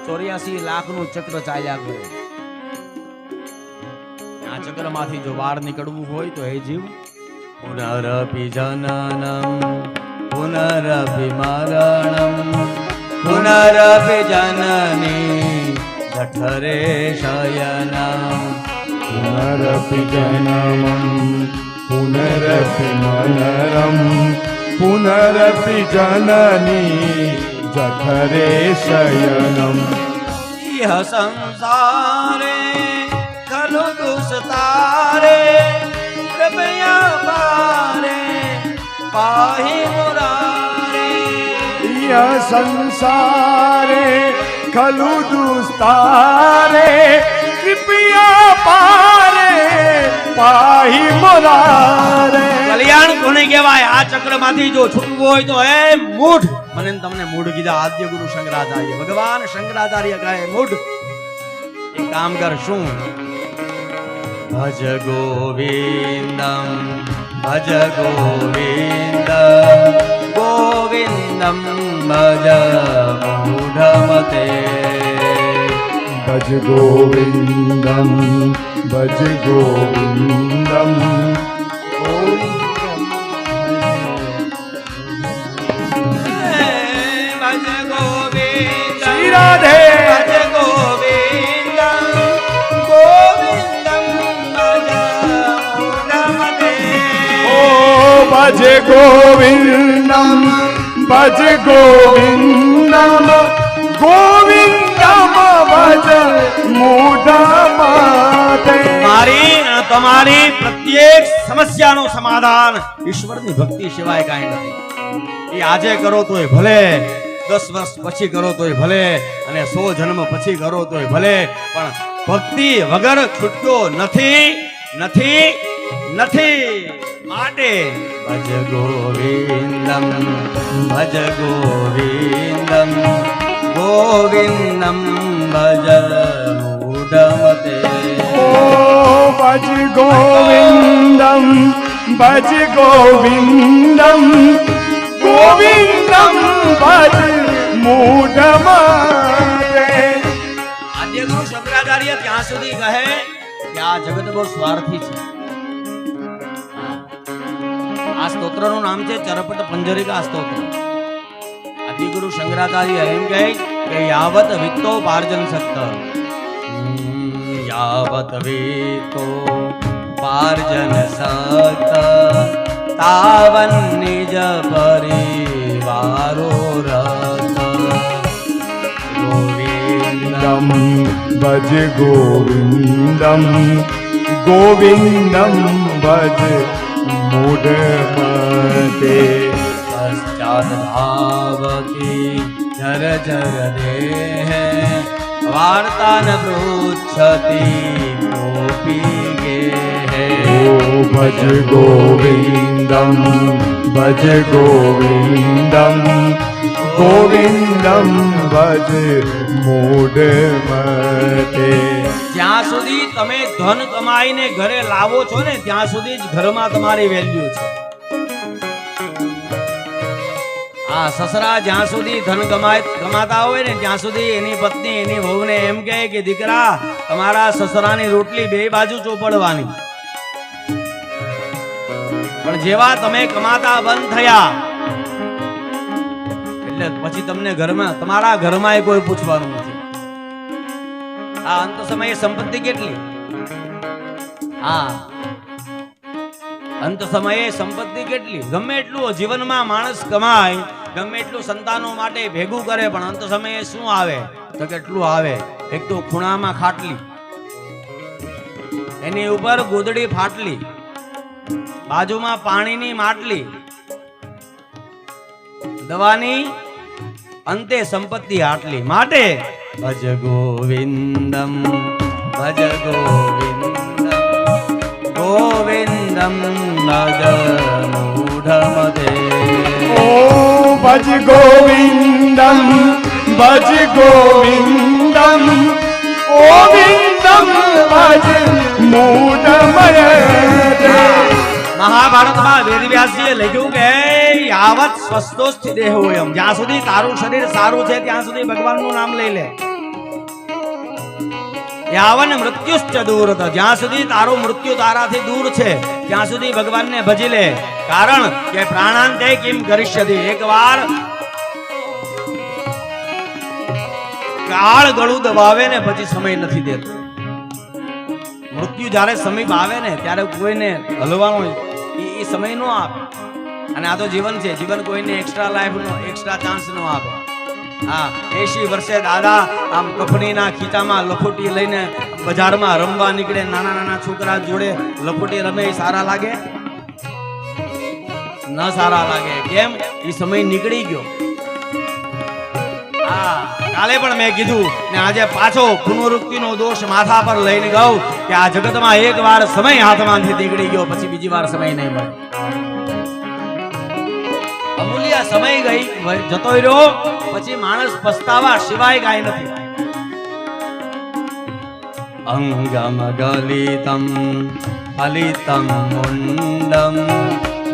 84 લાખનું ચક્ર ચાલ્યા કરે. આ ચક્રમાંથી જો બહાર નીકળવું હોય તો એ જીવ પુનરપી જનનમ પુનરપી મરણમ પુનરપી જનની જઠરે શયનમ પુનરપી જનનમ પુનરપી મરણમ પુનરપી જનની જઠરે શયનમ ઇહ સંસારે ખલુ દુષતારે મુરારે પાહી મુરારે ય સંસારે ખલુ દુસ્તારે કૃપયા પારે પાહી મુરારે. કલ્યાણ કોને કહેવાય? આ ચક્રમાંથી જો છૂટવું હોય તો હે મૂઢ. મને ને તમને મૂઢ કીધા આદ્ય ગુરુ શંકરાચાર્ય. ભગવાન શંકરાચાર્ય કહે મૂઢ એક કામ કર. શું? ભજ ગોવિંદમ ભજ ગોવિંદમ ગોવિંદમ ભજ મૂઢમતે. ભજ ગોવિંદમ ભજ ગોવિંદમ ભજ ગોવિંદમ શ્રી રાધે. ભજ ગોવિંદમ ગોવિંદમ ભજ મૂઢમતે. ઓ ભજ ગોવિંદમ ભજ ગોવિંદમ ગોવિંદમ ભજ મૂઢમતે. મારી અને તમારી પ્રત્યેક સમસ્યાનું સમાધાન ઈશ્વરની ભક્તિ સિવાય કાંઈ નથી. એ આજે કરો તોય ભલે, 10 વર્ષ પછી કરો તોય ભલે, અને 100 જન્મ પછી કરો તોય ભલે, પણ ભક્તિ વગર છૂટકો નથી નથી નથી. માટે ભજ ગોવિંદમ ભજ ગોવિંદમ ગોવિંદમ ભજ મૂઢમતે. ઓ ભજ ગોવિંદમ ભજ ગોવિંદમ ગોવિંદમ ભજ મૂઢમતે. આદ્ય ગુરુ શંકરાચાર્ય ત્યાં સુધી કહે કે આ જગત બહુ સ્વાર્થી છે. આ સ્તોત્રનું નામ છે ચરપટ પંજરિકા સ્તોત્ર. આદિ ગુરુ શંકરાચાર્ય એમ કહે કે યાવત વિત્તો પાર્જન સક્ત, યાવત વિત્તો પાર્જન સક્ત તાવન નિજ પરિવારો રત. ગોવિંદમ ભજ ગોવિંદમ ગોવિંદમ ભજ મૂઢમતે. પશ્ચાત ધાવતી જર જર દેહ વાર્તા ન પૃચ્છતી કોપી ગેહ. ઓ ભજ ગોવિંદમ ભજ ગોવિંદમ ગોવિંદમ ભજ મૂઢમતે. જ્યાં સુધી તમે ધન કમાઈને ઘરે લાવો છો ને ત્યાં સુધી જ ઘરમાં તમારી વેલ્યુ છે. આ સસરા જ્યાં સુધી ધન કમાતા હોય ને ત્યાં સુધી એની પત્ની એની વહુને એમ કહે કે દીકરા તમારા સસરાની રોટલી બે બાજુ ચોપડવાની. પણ જેવા તમે કમાતા બંધ થયા એટલે પછી તમને ઘરમાં તમારા ઘરમાં કોઈ પૂછવાનું નથી. આ અંત સમયે સંપત્તિ કેટલી? હા, અંત સમયે સંપત્તિ કેટલી? ગમે એટલું જીવનમાં માણસ કમાય, ગમે એટલું સંતાનો માટે ભેગું કરે, પણ અંત સમયે શું આવે તો કેટલું આવે? એક તો ખૂણામાં ખાટલી, એની ઉપર ગોદડી ફાટલી, બાજુમાં પાણીની માટલી, દવાની અંતે સંપત્તિ આટલી. માટે ભજ ગોવિંદમ ભજ ગોવિંદમ ગોવિંદમ ભજ મૂઢમતે. ઓ ભજ ગોવિંદમ ભજ ગોવિંદમ ગોવિંદમ ભજ મૂઢમતે. મહાભારતમાં વેદવ્યાસજીએ લખ્યું કે યાવત સ્વસ્થો સ્થિદેહોયમ, જ્યાં સુધી તારું શરીર સારું છે ત્યાં સુધી ભગવાનનું નામ લઈ લે. યાવન મૃત્યુશ્ચ દૂરત, જ્યાં સુધી તારું મૃત્યુ તારાથી દૂર છે ત્યાં સુધી ભગવાનને ભજી લે. કારણ કે પ્રાણાંતે કિમ કરિષ્યતિ, એકવાર કાળ ગળું દબાવે ને પછી સમય નથી દેતો. મૃત્યુ જ્યારે સમીપ આવે ને ત્યારે કોઈને હલવાનો એ સમય નો આપે. અને આ તો જીવન છે, જીવન કોઈને એક્સ્ટ્રા લાઈફ નો એક્સ્ટ્રા ચાન્સ નો આપે. હા, 80 વર્ષે દાદા આમ કફનીના ખીચામાં લખોટી લઈને બજારમાં રમવા નીકળે, નાના નાના છોકરા જોડે લખોટી રમે, સારા લાગે? ન સારા લાગે. કેમ? એ સમય નીકળી ગયો. હા, કાલે પણ મેં કીધું ને આજે પાછો પુનરુક્તિનો દોષ માથા પર લઈને ગયો કે આ જગતમાં એક વાર સમય હાથમાંથી નીકળી ગયો પછી બીજી વાર સમય નહીં મળે. અમૂલ્ય સમય ગઈ જતો રહ્યો પછી માણસ પસ્તાવા સિવાય કાંઈ નથી. અંગમ ગલિતમ ફલિતમ મુંડમ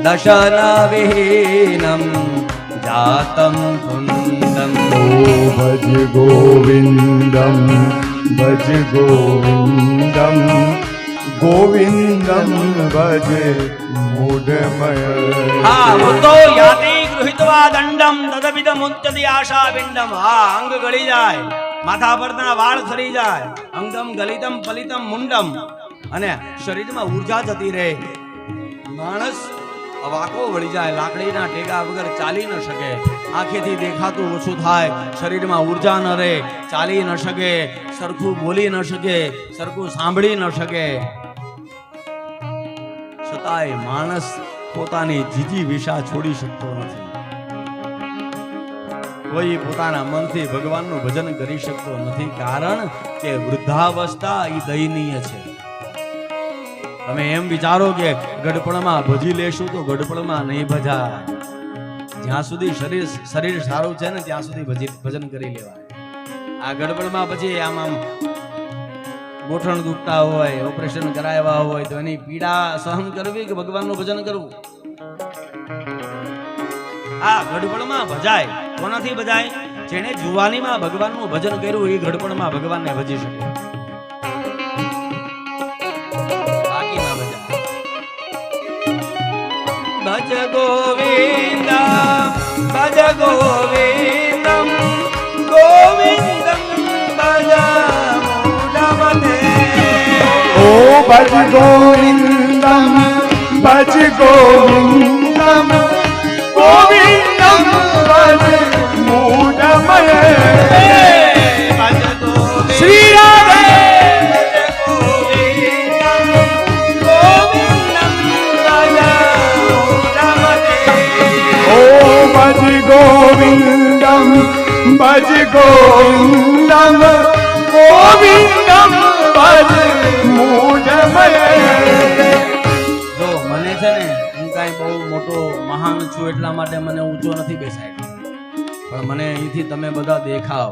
દશન વિહીનમ જાતમ કુંડમ. ભજ ગોવિંદમ ભજ ગોવિંદમ ગોવિંદમ ભજ મૂઢમય. હા વૃદ્ધો યાતિ ગૃહિત્વા દંડમ તદવિદ મુંચતિ આશા પિંડમ. હા અંગ ગળી જાય, માથા પરના વાળ ખરી જાય, અંગમ ગલિતમ ફલિતમ મુંડમ, અને શરીરમાં ઊર્જા જતી રહે. માણસ વાકો વળી જાય, લાકડીના ટેકા વગર ચાલી ન શકે, આંખેથી દેખાતું ઓછું થાય, શરીરમાં ઊર્જા ન રહે, ચાલી ન શકે, સરખું બોલી ન શકે, સરખું સાંભળી ન શકે. છતાંય માણસ પોતાની જીજી વિશા છોડી શકતો નથી. કોઈ પોતાના મનથી ભગવાનનું ભજન કરી શકતો નથી, કારણ કે વૃદ્ધાવસ્થા એ દયનીય છે. તમે એમ વિચારો કે ગડપણમાં ભજી લેશું તો ગડપણમાં નહીં ભજાય. જ્યાં સુધી શરીર સારું છે ને ત્યાં સુધી ભજન કરી લેવાય. આ ગડપણમાં પછી આમ ગોઠણ દુખતા હોય, ઓપરેશન કરાવ્યા હોય તો એની પીડા સહન કરવી કે ભગવાનનું ભજન કરવું? આ ગડપણમાં ભજાય. કોનાથી ભજાય? જેણે જુવાનીમાં ભગવાનનું ભજન કર્યું એ ગડપણમાં ભગવાનને ભજી શકે. ભજ ગોવિંદ ભજ ગોવિંદમ ગોવિંદમ ભજ મૂઢમતે. ઓ ભજ ગોવિંદમ ભજ ગોવિંદમ ગોવિંદમ ભજ મૂઢમય. શ્રી રાધે. ભજ ગોવિંદમ ભજ ગોવિંદમ ગોવિંદમ ભજ મૂઢમય. જો મને છે ને હું કાંઈ બહુ મોટો મહાન છું એટલા માટે મને ઊંચો નથી બેસાડ્યો, પણ મને અહીંથી તમે બધા દેખાવ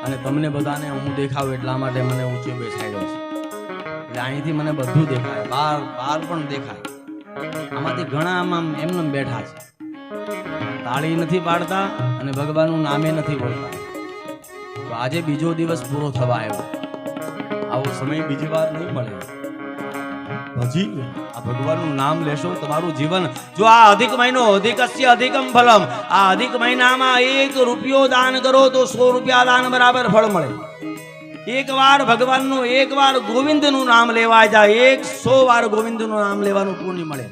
અને તમને બધાને હું દેખાવ એટલા માટે મને ઊંચો બેસાડ્યો છે. એટલે અહીંથી મને બધું દેખાય, બહાર પણ દેખાય. આમાંથી ઘણા આમ એમને બેઠા છે, તાળી નથી પાડતા અને ભગવાનનું નામે નથી બોલતા. તો આજે બીજો દિવસ પૂરો થવા આવ્યો. આવો સમય બીજી વાર નહીં મળે. હજી આ ભગવાનનું નામ લેશો તમારું જીવન. જો આ અધિક મહિનો અધિકસ્ય અધિકમ ફલમ, આ અધિક મહિનામાં 1 રૂપિયો દાન કરો તો 100 રૂપિયા દાન બરાબર ફળ મળે. એક વાર ભગવાનનું, એક વાર ગોવિંદનું નામ લેવાય જાય, 100 વાર ગોવિંદનું નામ લેવાનું પુણ્ય મળે.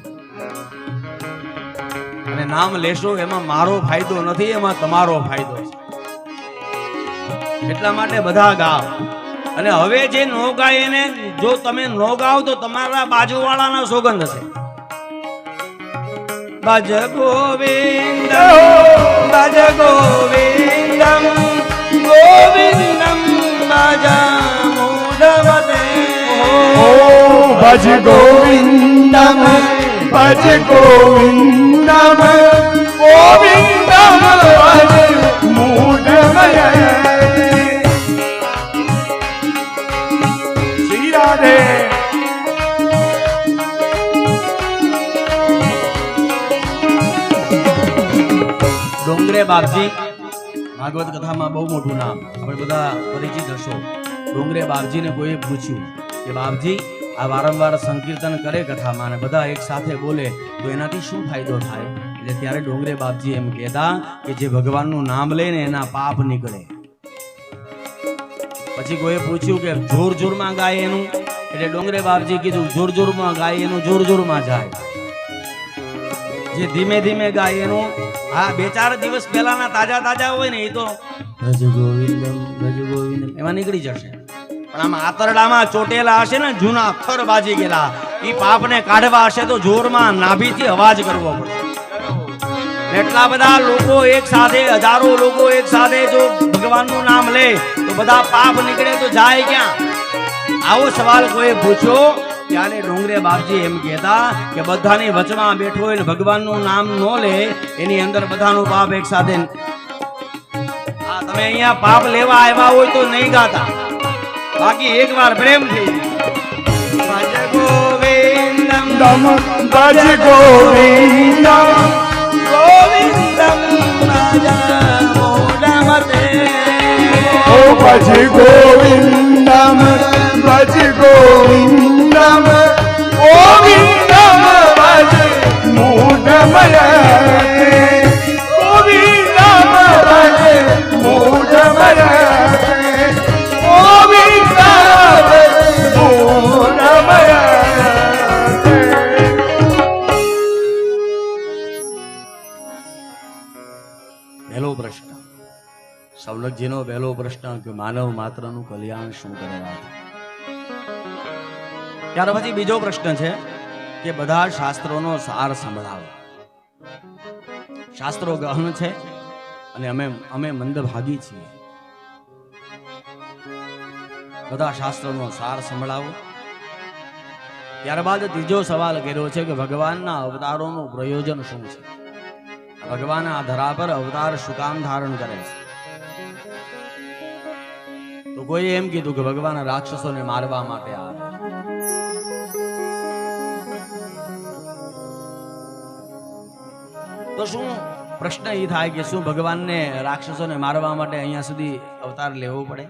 અને નામ લેશો એમાં મારો ફાયદો નથી, એમાં તમારો ફાયદો છે. એટલા માટે બધા ગાવ. અને હવે જે નો ગાય એને જો તમે નો ગાવ તો તમારા બાજુવાળાના સોગંદ હશે. ભજ ગોવિંદ ભજ ગોવિંદમ ગોવિંદમ ભજ મૂઢમતે. ઓ ભજ ગોવિંદમ ભજ ગોવિંદમ ગોવિંદમ ભજ મૂઢમય. શ્રી રાધે. ડોંગરે બાપજી ભાગવત કથામાં બહુ મોટું નામ, આપણે બધા પરિચિત હશો. ડોંગરે બાપજીને કોઈએ પૂછ્યું કે બાપજી આ વારંવાર સંકીર્તન કરે કથામાં અને બધા એક સાથે બોલે તો એનાથી શું ફાયદો થાય? એટલે ત્યારે ડોંગરે બાપજી એમ કહેતા કે જે ભગવાનનું નામ લે ને એના પાપ નીકળે. પછી કોઈએ પૂછ્યું કે જોર જોરમાં ગાય એનું, એટલે ડોંગરે બાપજી કીધું જોર જોરમાં ગાય એનું જોર જોરમાં જાય, જે ધીમે ધીમે ગાય એનું હા 2-4 દિવસ પહેલાના તાજા હોય ને એ તો ભજ ગોવિંદમ એમાં નીકળી જશે. પણ આમાં આતરડામાં ચોટેલા હશે ને જૂના અક્ષર બાજી ગયેલા ઈ પાપને કાઢવા હશે તો જોરમાં નાભીથી અવાજ કરવો પડશે. એટલા બધા લોકો એક સાથે, હજારો લોકો એક સાથે જો ભગવાનનું નામ લે તો બધા પાપ નીકળે તો જાય ક્યાં? આવો સવાલ કોઈ પૂછ્યો ત્યારે ડોંગરે બાપજી એમ કહેતા કે બધાની વચમાં બેઠો હોય ને ભગવાનનું નામ ન લે એની અંદર બધાનું પાપ એક સાથે. હા, તમે અહીંયા પાપ લેવા આવ્યા હોય તો નહીં ગાતા, બાકી એકવાર પ્રેમથી ભજ ગોવિંદમ ભજ ગોવિંદમ ગોવિંદમ મોડમતે ઓ ભજ ગોવિંદમ ભજ ગોવિંદમ ગોવિંદમ ભજ મૂઢમય ગોવિંદમ ભજ મૂઢમય ગોવિંદમ મૂઢમય. પહેલો પ્રશ્ન સવલકજીનો પહેલો પ્રશ્ન કે માનવ માત્રનું કલ્યાણ શું કરવાથી. ત્યાર પછી બીજો પ્રશ્ન છે કે બધા શાસ્ત્રોનો સાર સંભળાવો. શાસ્ત્રો ગહન છે અને અમે મંદભાગી છીએ. બધા શાસ્ત્રોનો સાર સંભળાવો. ત્યારબાદ ત્રીજો સવાલ કર્યો છે કે ભગવાનના અવતારોનું પ્રયોજન શું છે? ભગવાન આ ધરા પર અવતાર શું કામ ધારણ કરે છે? તો કોઈ એમ કીધું કે ભગવાન રાક્ષસોને મારવા માટે આવે. તો શું પ્રશ્ન એ થાય કે શું ભગવાનને રાક્ષસોને મારવા માટે અહીંયા સુધી અવતાર લેવો પડે?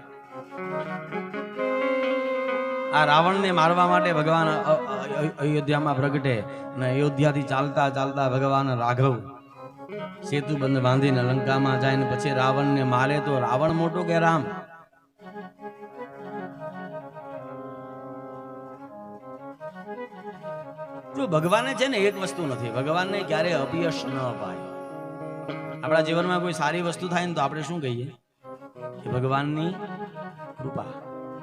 આ રાવણને મારવા માટે ભગવાન અયોધ્યામાં પ્રગટે અને અયોધ્યાથી ચાલતા ચાલતા ભગવાન રાઘવ સેતુ બંધ બાંધીને લંકામાં જાય ને પછી રાવણને મારે તો રાવણ મોટો કે રામ? જો ભગવાને છે ને એક વસ્તુ નથી, ભગવાનને ક્યારે અપયશ ન અપાય. આપણા જીવનમાં કોઈ સારી વસ્તુ થાય ને તો આપણે શું કહીએ કે ભગવાનની કૃપા.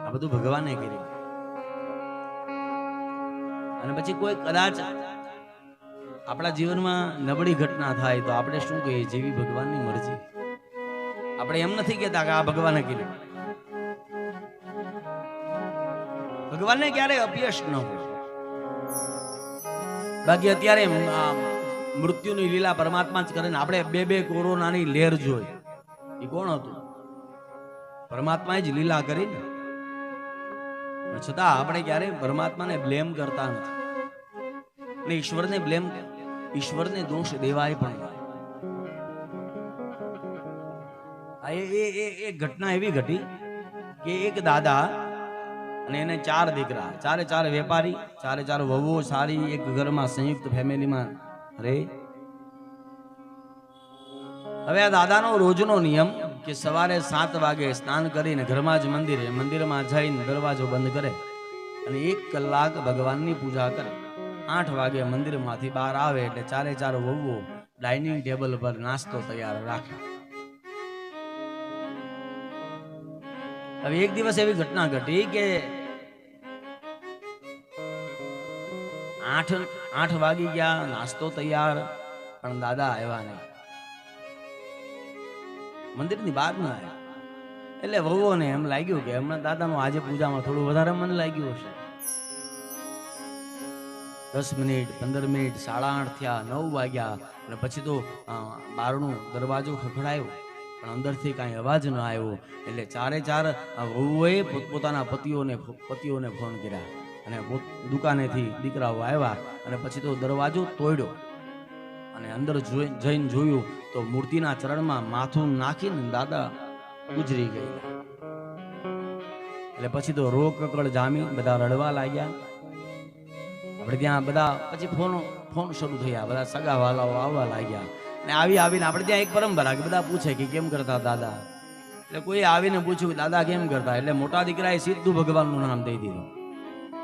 આ બધું ભગવાને કર્યું. અને પછી કોઈ કદાચ આપણા જીવનમાં નબળી ઘટના થાય તો આપણે શું કહીએ? જેવી ભગવાનની મરજી. આપણે એમ નથી કહેતા કે આ ભગવાને કર્યું. ભગવાનને ક્યારે અપયશ ન હોય. બાકી અત્યારે મૃત્યુની લીલા પરમાત્મા જ કરે ને. આપણે બે કોરોનાની લહેર જોઈ, એ કોણ હતું? પરમાત્માએ જ લીલા કરી ને. છતાં આપણે ક્યારે પરમાત્માને બ્લેમ કરતા નથી ને ઈશ્વરને દોષ દેવાય પણ. એક ઘટના એવી ઘટી કે એક દાદા અને એને 4 દીકરા, 4 વેપારી, 4 વહુઓ સારી એક ઘરમાં સંયુક્ત ફેમિલીમાં રહે. હવે આ દાદાનો રોજનો નિયમ કે સવારે 7 વાગે સ્નાન કરીને ઘરમાં જ મંદિરમાં જઈને દરવાજો બંધ કરે અને 1 કલાક ભગવાનની પૂજા કરે. 8 વાગે મંદિરમાંથી બહાર આવે એટલે 4 વહુઓ ડાઇનિંગ ટેબલ પર નાસ્તો તૈયાર રાખે. હવે એક દિવસ એવી ઘટના ઘટી કે 8 વાગી ગયા, નાસ્તો તૈયાર, પણ દાદા આવ્યા નહીં, મંદિરની બહાર ન આવ્યા. એટલે વહુઓને એમ લાગ્યું કે હમણાં દાદાનું આજે પૂજામાં થોડું વધારે મન લાગ્યું હશે. 10 મિનિટ, 15 મિનિટ, 8:30 થયા, 9 વાગ્યા અને પછી તો બારણું દરવાજો ખખડાયો પણ અંદરથી કાંઈ અવાજ ન આવ્યો. એટલે 4 વહુઓએ પોતપોતાના પતિઓને ફોન કર્યા અને દુકાનેથી દીકરાઓ આવ્યા અને પછી તો દરવાજો તોડ્યો અને અંદર જઈને જોયું તો મૂર્તિના ચરણમાં માથું નાખીને દાદા ગુજરી ગઈ. એટલે પછી તો રોગ કકળ જામી, બધા રડવા લાગ્યા. આપણે ત્યાં બધા પછી ફોન શરૂ થયા, બધા સગા વાલાઓ આવવા લાગ્યા ને આવીને આપણે ત્યાં એક પરંપરા કે બધા પૂછે કે કેમ કરતા દાદા. એટલે કોઈ આવીને પૂછ્યું કે દાદા કેમ કરતા, એટલે મોટા દીકરાએ સીધું ભગવાનનું નામ દઈ દીધું.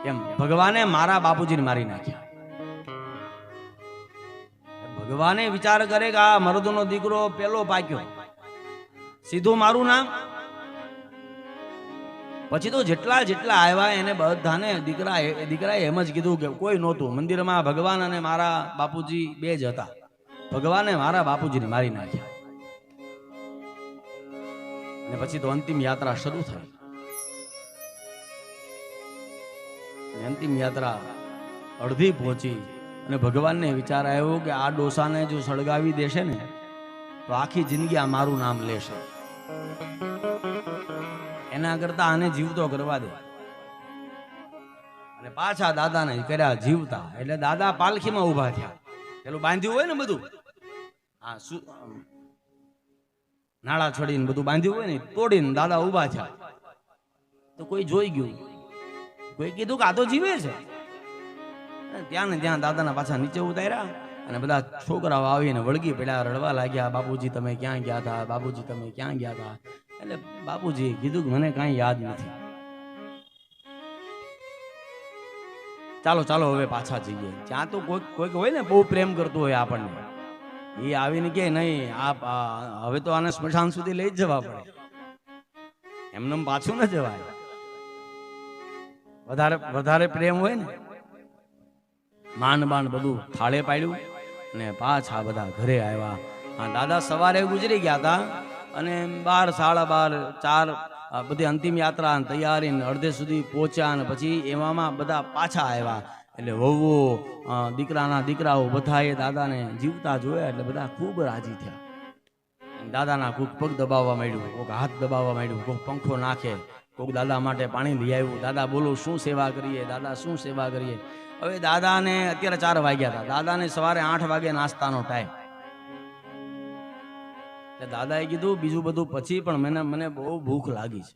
કેમ? ભગવાને મારા બાપુજીને મારી નાખ્યા. ભગવાને વિચાર કરે કે આ મરદનો દીકરો પેલો પાક્યો, સીધું મારું નામ. પછી તો જેટલા જેટલા આવ્યા એને બધાને દીકરાએ એમ જ કીધું કે કોઈ નહોતું મંદિરમાં. ભગવાન અને મારા બાપુજી બે જ હતા. ભગવાને મારા બાપુજીને મારી નાખ્યા. અને પછી તો અંતિમ યાત્રા શરૂ થઈ. અંતિમ યાત્રા અડધી પહોંચી અને ભગવાનને વિચાર આવ્યો કે આ ડોસાને જો સળગાવી દેશે ને તો આખી જિંદગી આ મારું નામ લેશે. એના કરતા આને જીવતો કરવા દે. અને પાછા દાદાને કર્યા જીવતા. એટલે દાદા પાલખીમાં ઊભા થયા. પેલું બાંધ્યું હોય ને બધું, હા નાળા છોડીને બધું બાંધ્યું હોય ને તોડીને દાદા ઊભા થયા. તો કોઈ જોઈ ગયું, કોઈ કીધું કે આ તો જીવે છે. ત્યાં ને ત્યાં દાદાના પાછા નીચે ઉતાર્યા અને બધા છોકરાઓ આવીને વળગી પડ્યા, રડવા લાગ્યા. બાપુજી તમે ક્યાં ગયા હતા? બાપુજી તમે ક્યાં ગયા હતા? એટલે બાપુજી કીધું કે મને કાંઈ યાદ નથી. ચાલો ચાલો હવે પાછા જઈએ. ત્યાં તો કોઈક હોય ને બહુ પ્રેમ કરતું હોય આપણને, એ આવીને કે નહીં હવે તો આને સ્મશાન સુધી લઈ જ જવા પડે, એમને પાછું ન જવાય. વધારે પ્રેમ હોય ને, માંડ બધું થાળે પાડ્યું અને પાછા બધા ઘરે આવ્યા. દાદા સવારે ગુજરી ગયા હતા અને 12, 12:30, 4 બધી અંતિમ યાત્રા તૈયારી અડધે સુધી પહોંચ્યા. અને પછી એવામાં બધા પાછા આવ્યા. એટલે વહુઓ દીકરાઓ બધાએ દાદાને જીવતા જોયા એટલે બધા ખૂબ રાજી થયા. દાદાના કોઈક પગ દબાવવા માંડ્યું, કોઈક હાથ દબાવવા માંડ્યું, કોઈક પંખો નાખે, કોઈક દાદા માટે પાણી લઈ આવ્યું. દાદા બોલો શું સેવા કરીએ, દાદા શું સેવા કરીએ. હવે દાદાને અત્યારે 4 વાગ્યા હતા. દાદાને સવારે 8 વાગે નાસ્તાનો ટાઈમ. એટલે દાદાએ કીધું બીજું બધું પછી, પણ મને બહુ ભૂખ લાગી છે,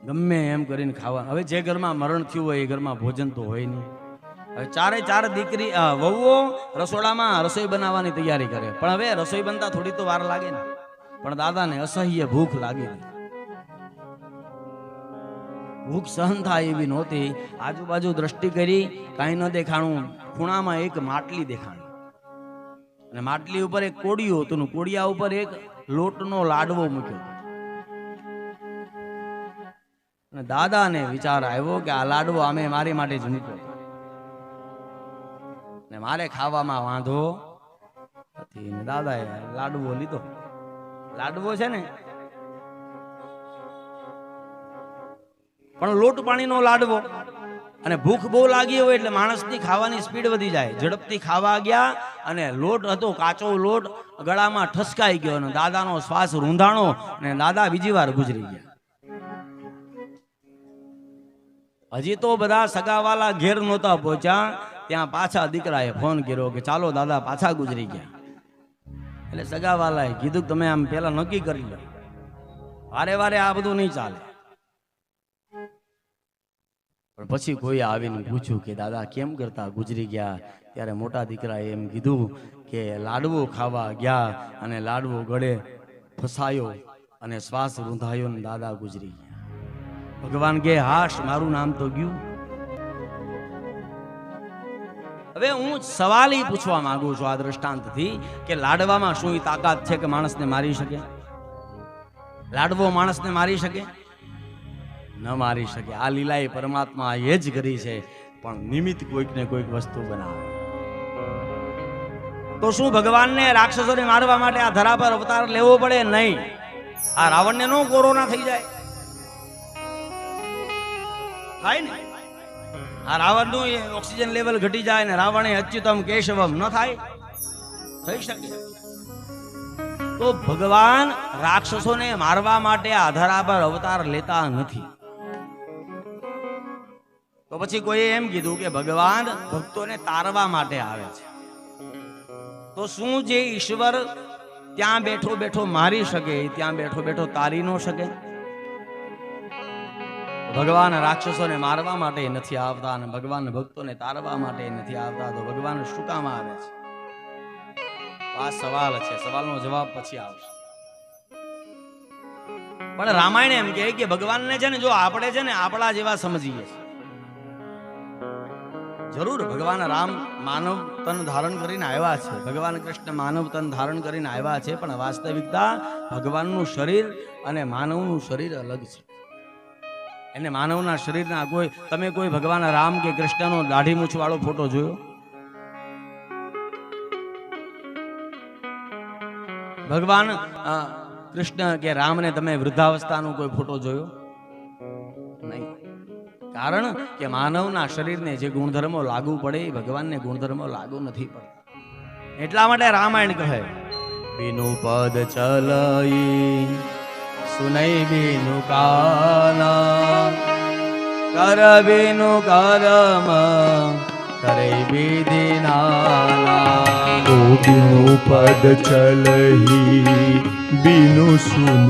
ગમે એમ કરીને ખાવા. હવે જે ઘરમાં મરણ થયું હોય એ ઘરમાં ભોજન તો હોય નહીં. હવે 4 દીકરી વહુઓ રસોડામાં રસોઈ બનાવવાની તૈયારી કરે. પણ હવે રસોઈ બનતા થોડી તો વાર લાગે ને. પણ દાદાને અસહ્ય ભૂખ લાગી હતી. ભૂખ સહન થાય એવી નહોતી. આજુબાજુ દ્રષ્ટિ કરી, કાંઈ ન દેખાણું. ખૂણામાં એક માટલી દેખાણી અને માટલી ઉપર એક કોડિયું હતું. કોડિયા ઉપર એક લોટનો લાડવો મૂક્યો. અને દાદાને વિચાર આવ્યો કે આ લાડવો અમે મારી માટે જ મૂક્યો ને મારે ખાવામાં વાંધો નથી. દાદાએ લાડવો લીધો. લાડવો છે ને પણ લોટ પાણીનો લાડવો. અને ભૂખ બહુ લાગી હોય એટલે માણસની ખાવાની સ્પીડ વધી જાય. ઝડપથી ખાવા ગયા અને લોટ હતો, કાચો લોટ ગળામાં ઠસકાઈ ગયો અને દાદાનો શ્વાસ રૂંધાણો અને દાદા બીજી વાર ગુજરી ગયા. હજી તો બધા સગાવાલા ઘેર નહોતા પહોંચ્યા, ત્યાં પાછા દીકરાએ ફોન કર્યો કે ચાલો દાદા પાછા ગુજરી ગયા. એટલે સગાવાલાએ કીધું કે તમે આમ પેલા નક્કી કરી લો, વારે આ બધું નહીં ચાલે. પણ પછી કોઈ આવીને પૂછ્યું કે દાદા કેમ કરતા ગુજરી ગયા? ત્યારે મોટા દીકરાએ એમ કીધું કે લાડવો ખાવા ગયા અને લાડવો ગળે ફસાયો અને શ્વાસ રૂંધાયો ને દાદા ગુજરી ગયા. ભગવાન કે હાશ, મારું નામ તો ગયું. હવે હું સવાલ એ પૂછવા માંગુ છું આ દ્રષ્ટાંતથી કે લાડવામાં શું તાકાત છે કે માણસને મારી શકે? લાડવો માણસને મારી શકે? ન મારી શકે. આ લીલા એ પરમાત્મા એ જ કરી છે, પણ નિમિત્ત કોઈક ને કોઈક વસ્તુ બનાવે. તો શું ભગવાનને રાક્ષસોને મારવા માટે આ ધરા પર અવતાર લેવો પડે? નહીં. આ રાવણને નો કોરોના થઈ જાય? થાય ને. આ રાવણનું ઓક્સિજન લેવલ ઘટી જાય ને રાવણે અચ્યુતમ કેશવમ ન થાય? થઈ શકે. તો ભગવાન રાક્ષસોને મારવા માટે આ ધરા પર અવતાર લેતા નથી. તો પછી કોઈ એમ કીધું કે ભગવાન ભક્તોને તારવા માટે આવે છે. તો શું જે ઈશ્વર ત્યાં બેઠો મારી શકે ત્યાં બેઠો તારી ન શકે? ભગવાન રાક્ષસોને મારવા માટે નથી આવતા અને ભગવાન ભક્તોને તારવા માટે નથી આવતા. તો ભગવાન શું કામ આવે છે? આ સવાલ છે. સવાલનો જવાબ પછી આવશે. પણ રામાયણ એમ કહે કે ભગવાનને છે ને જો આપણે છે ને આપણા જેવા સમજીએ છીએ. જરૂર ભગવાન રામ માનવ તન ધારણ કરીને આવ્યા છે, ભગવાન કૃષ્ણ માનવ તન ધારણ કરીને આવ્યા છે, પણ વાસ્તવિકતા ભગવાનનું શરીર અને માનવનું શરીર અલગ છે. એને માનવના શરીરના તમે કોઈ ભગવાન રામ કે કૃષ્ણનો દાઢી મૂછ વાળો ફોટો જોયો? ભગવાન કૃષ્ણ કે રામને તમે વૃદ્ધાવસ્થાનો કોઈ ફોટો જોયો? નહીં. કારણ કે માનવના શરીરને જે ગુણધર્મો લાગુ પડે એ ભગવાનને ગુણધર્મો લાગુ નથી પડતા. એટલા માટે રામાયણ કહે બીનું પદ ચલઈ સુનઈ બીનું કાના કર બીનું કરમ કરે વિધિ નાના. તો બીનું પદ ચલહી બીનું સુન